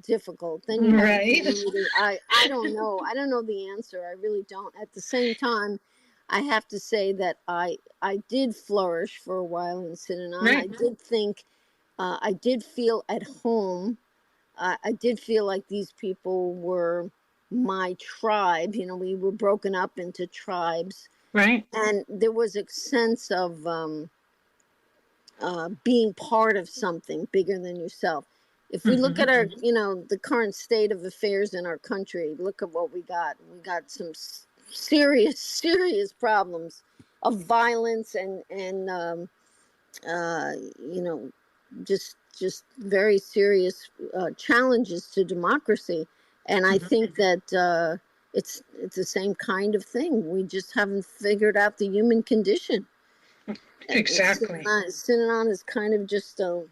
difficult. Then you have Right. I don't know. I don't know the answer. I really don't. At the same time, I have to say that I did flourish for a while in Synanon. Right. I did think, I did feel at home. I did feel like these people were my tribe. We were broken up into tribes. Right. And there was a sense of being part of something bigger than yourself. If we look at our, the current state of affairs in our country, look at what we got. We got some serious problems of violence and just very serious challenges to democracy. And I think that it's the same kind of thing. We just haven't figured out the human condition. Exactly. Synanon is kind of just a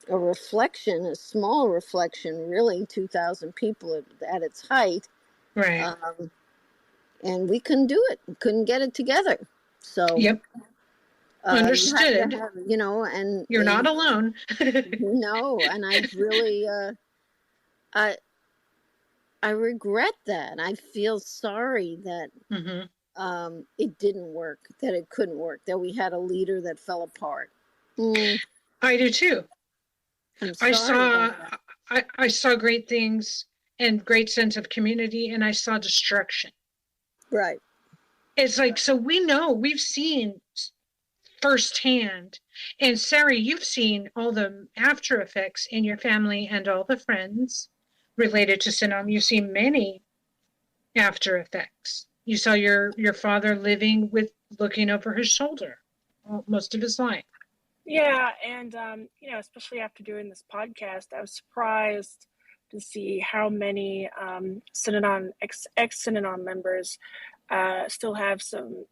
reflection, a small reflection, really, 2,000 people at its height. Right. And we couldn't do it. We couldn't get it together. So. Yep. Understood. And you're not alone. No, and I really, I regret that. I feel sorry that it didn't work, that it couldn't work, that we had a leader that fell apart. I do too. I saw great things and great sense of community, and I saw destruction. Right. It's like, so we've seen firsthand, and Sari, you've seen all the after effects in your family and all the friends related to Synanon. You've seen many after effects. You saw your father looking over his shoulder most of his life. Yeah, and especially after doing this podcast, I was surprised to see how many Synanon ex-Synanon members still have some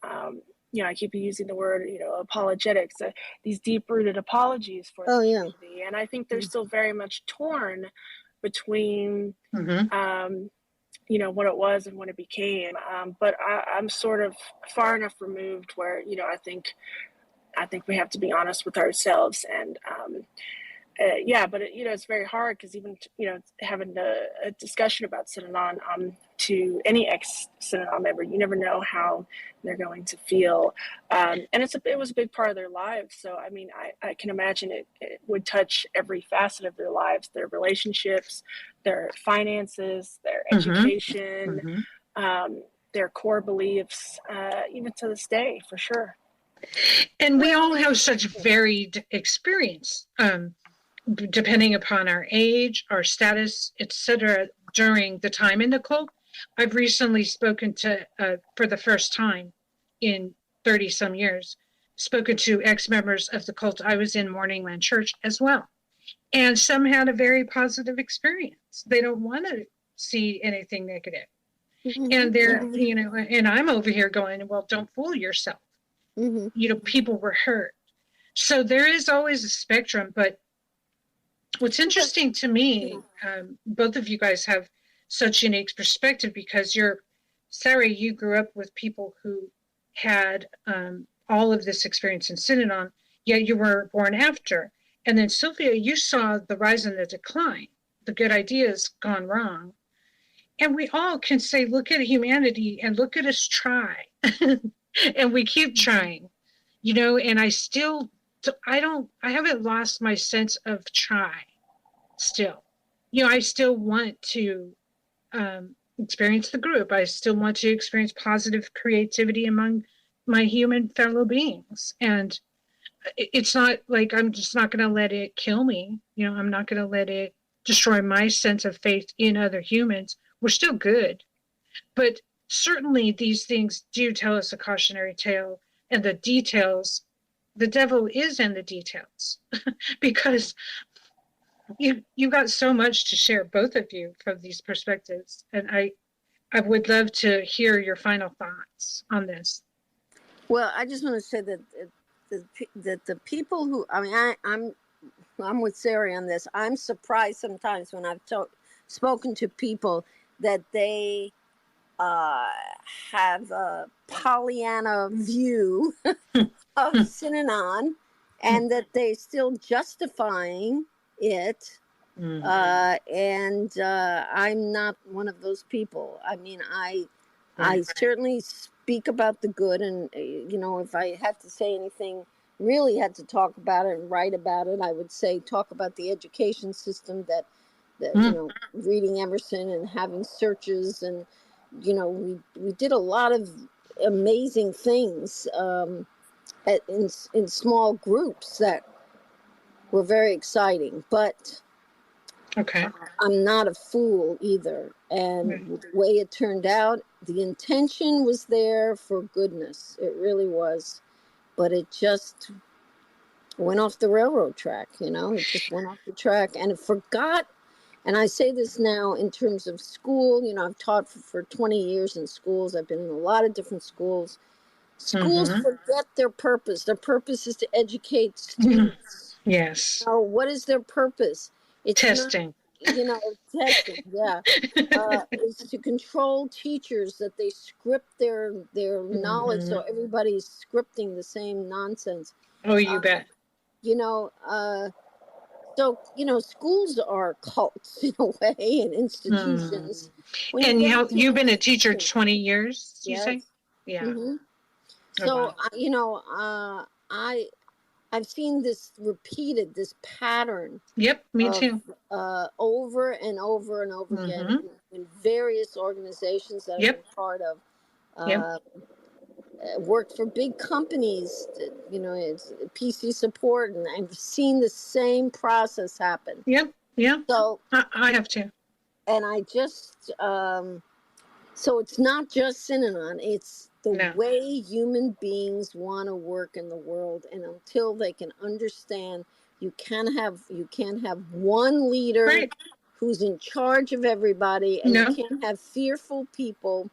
I keep using the word apologetics, these deep-rooted apologies for the community. And I think they're still very much torn between what it was and what it became. But I'm sort of far enough removed where I think we have to be honest with ourselves. And but it's very hard because even having a discussion about Synanon to any ex-Synanon member, you never know how they're going to feel, and it was a big part of their lives. So I mean, I can imagine it would touch every facet of their lives, their relationships, their finances, their education, their core beliefs, even to this day, for sure. And we all have such varied experience, depending upon our age, our status, etc. During the time in the cult. I've recently spoken to, for the first time in 30 some years, spoken to ex-members of the cult I was in, Morningland Church, as well. And some had a very positive experience. They don't want to see anything negative. And they're, and I'm over here going, well, don't fool yourself. People were hurt. So there is always a spectrum, but what's interesting to me, both of you guys have such unique perspective because Sari, you grew up with people who had all of this experience in Synanon, yet you were born after. And then Sylvia, you saw the rise and the decline, the good ideas gone wrong. And we all can say, look at humanity and look at us try. And we keep trying, and I haven't lost my sense of try still. I still want to experience the group. I still want to experience positive creativity among my human fellow beings. And it's not like I'm just not going to let it kill me. I'm not going to let it destroy my sense of faith in other humans. We're still good. But certainly these things do tell us a cautionary tale, and the details, the devil is in the details, because you got so much to share, both of you, from these perspectives. And I would love to hear your final thoughts on this. Well, I just want to say that the people who, I mean, I'm with Sari on this. I'm surprised sometimes when I've spoken to people that they have a Pollyanna view of Synanon, and that they're still justifying it. And I'm not one of those people. I mean, I certainly speak about the good, and if I had to say anything, really had to talk about it and write about it, I would say talk about the education system, that reading Emerson and having searches, and we did a lot of amazing things in small groups that were very exciting. But okay, I'm not a fool either. And the way it turned out, the intention was there for goodness. It really was. But it just went off the railroad track, It just went off the track, and it forgot. And I say this now in terms of school. I've taught for 20 years in schools. I've been in a lot of different schools. Schools forget their purpose. Their purpose is to educate students. Yes. So what is their purpose? It's testing. Not, testing, yeah. It's to control teachers, that they script their knowledge, so everybody's scripting the same nonsense. Oh, you bet. So, schools are cults in a way, and institutions. And you've been a teacher 20 years, you say? Yeah. Mm-hmm. So, wow. I've seen this repeated, this pattern. Yep, me too. Over and over and over again in various organizations that I've been part of. Worked for big companies, it's PC support, and I've seen the same process happen. Yep, yeah. So I have too. And I just, so it's not just Synanon, it's the way human beings want to work in the world. And until they can understand, you can't have one leader who's in charge of everybody, and you can't have fearful people.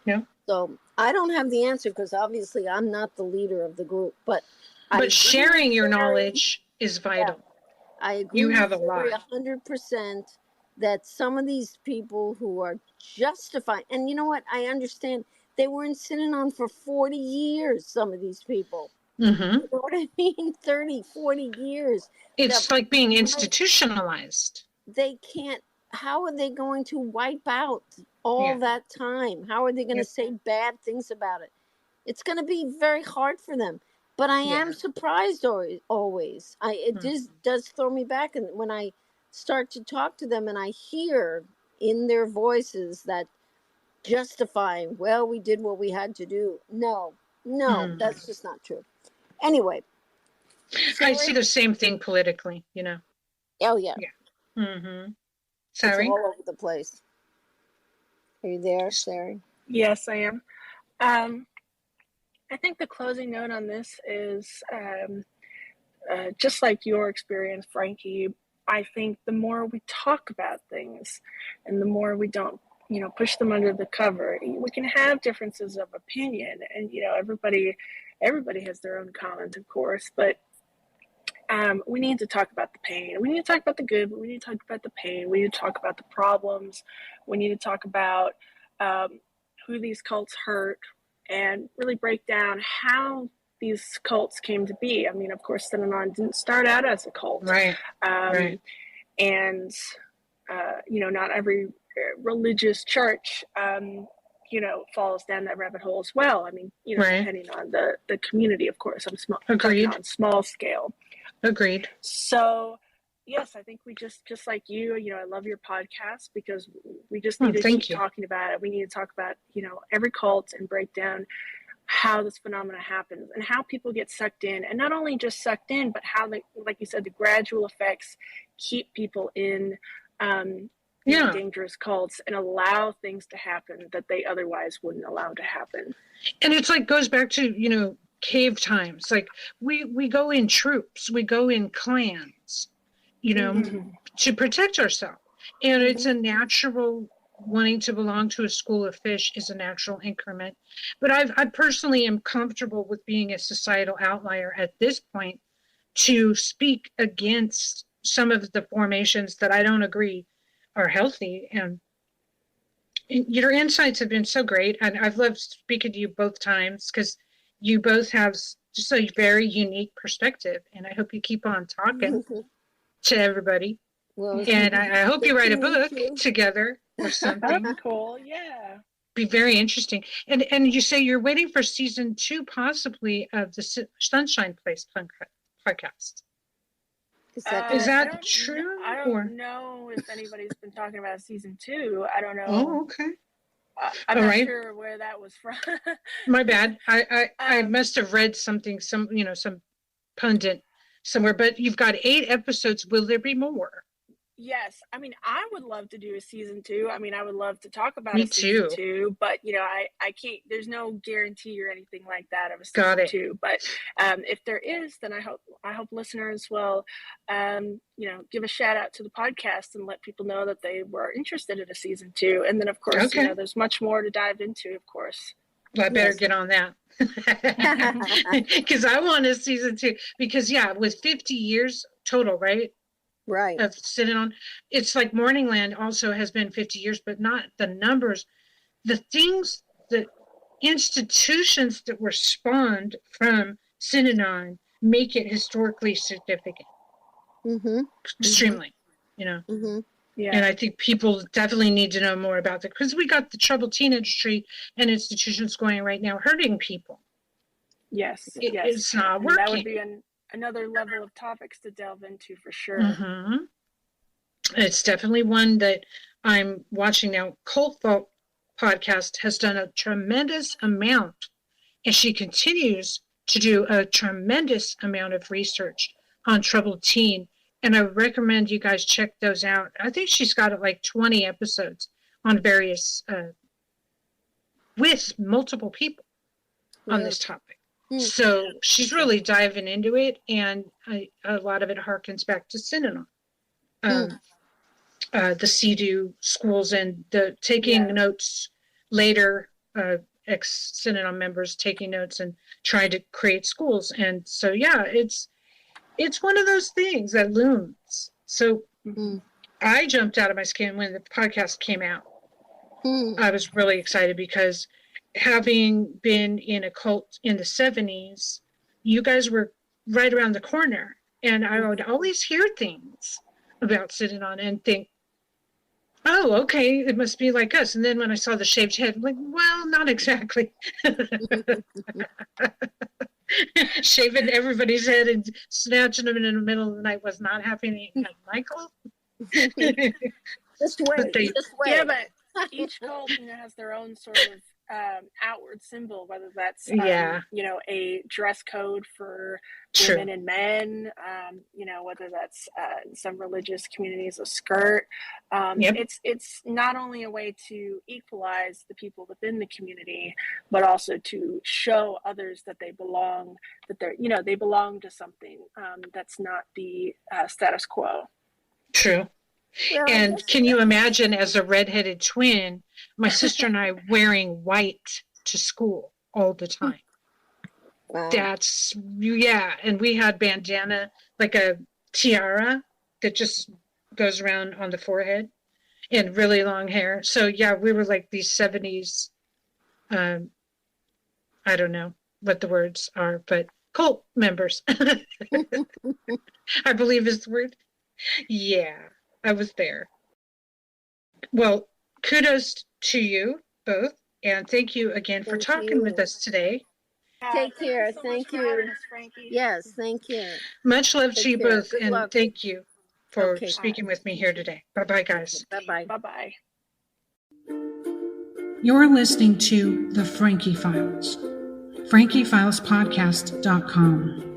No. So I don't have the answer, because obviously I'm not the leader of the group, but sharing your knowledge is vital. I agree. You have a lot. 100% that some of these people who are justifying, and you know what? I understand they were in Synanon for 40 years. Some of these people, you know what I mean? 30, 40 years. It's like being institutionalized. They can't. How are they going to wipe out all that time? How are they going to say bad things about it? It's going to be very hard for them. But I am surprised always. It just does throw me back. And when I start to talk to them and I hear in their voices that justifying, well, we did what we had to do. No, that's just not true. Anyway. I see the same thing politically, Oh, yeah. Sari? It's all over the place. Are you there, Sari? Yes, I am. I think the closing note on this is just like your experience, Frankie. I think the more we talk about things and the more we don't, push them under the cover, we can have differences of opinion, and, everybody has their own comment, of course, but we need to talk about the pain. We need to talk about the good, but we need to talk about the pain. We need to talk about the problems. We need to talk about who these cults hurt, and really break down how these cults came to be. I mean, of course, Synanon didn't start out as a cult. Right. And, not every religious church, falls down that rabbit hole as well. I mean, depending on the community, of course. I'm talking on small scale. Agreed. So, yes, I think we just like you, I love your podcast, because we just need to keep talking about it. We need to talk about, every cult and break down how this phenomena happens and how people get sucked in, and not only just sucked in, but how like you said, the gradual effects keep people in dangerous cults and allow things to happen that they otherwise wouldn't allow to happen. And it's like goes back to, cave times. Like we go in troops, we go in clans, to protect ourselves. And it's a natural wanting to belong to a school of fish is a natural increment. But I personally am comfortable with being a societal outlier at this point to speak against some of the formations that I don't agree are healthy. And your insights have been so great. And I've loved speaking to you both times because you both have just a very unique perspective. And I hope you keep on talking to everybody. Well, and I hope you write a book together or something. That's cool. Yeah. Be very interesting. And you say you're waiting for season 2, possibly, of the Sunshine Place podcast. Is that true? I don't know if anybody's been talking about season 2. I don't know. Oh, okay. I'm not sure where that was from. My bad. I must have read something, some pundit somewhere. But you've got 8 episodes. Will there be more? Yes. I mean, I would love to do a season 2. I mean, I would love to talk about season 2, but I can't, there's no guarantee or anything like that of a season 2. But if there is, then I hope listeners will, give a shout out to the podcast and let people know that they were interested in a season 2. And then of course, there's much more to dive into, of course. Well, I better get on that because I want a season 2 because with 50 years total, right? Right. Of Synanon. It's like Morningland also has been 50 years, but not the numbers. The things, the institutions that were spawned from Synanon make it historically significant. Extremely, Yeah. And I think people definitely need to know more about that because we got the troubled teen industry and institutions going right now hurting people. Yes. It's not working. That would be another level of topics to delve into for sure. It's definitely one that I'm watching now. Cult Folk podcast has done a tremendous amount, and she continues to do a tremendous amount of research on troubled teen. And I recommend you guys check those out. I think she's got like 20 episodes on various, with multiple people on this topic. So she's really diving into it, and a lot of it harkens back to Synanon, the CEDU schools and the taking notes later, ex-Synanon members taking notes and trying to create schools. And so, it's one of those things that looms. So I jumped out of my skin when the podcast came out. I was really excited because having been in a cult in the 70s, you guys were right around the corner. And I would always hear things about Synanon and think, oh, okay, it must be like us. And then when I saw the shaved head, I'm like, well, not exactly. Shaving everybody's head and snatching them in the middle of the night was not happening at Michael. Just wait. Yeah, but each cult has their own sort of outward symbol, whether that's a dress code for women and men, whether that's in some religious communities a skirt. It's not only a way to equalize the people within the community, but also to show others that they belong, that they belong to something that's not the status quo. True. Well, and can you imagine, as a redheaded twin, my sister and I wearing white to school all the time? Wow. That's, and we had bandana, like a tiara that just goes around on the forehead and really long hair. So, we were like these 70s, I don't know what the words are, but cult members, I believe is the word. Yeah. I was there. Well, kudos to you both, and thank you again for talking with us today. Take care. Thank you. Yes, thank you. Much love to you both, and thank you for speaking with me here today. Bye-bye, guys. Bye-bye. Bye-bye. You're listening to The Frankie Files. frankiefilespodcast.com.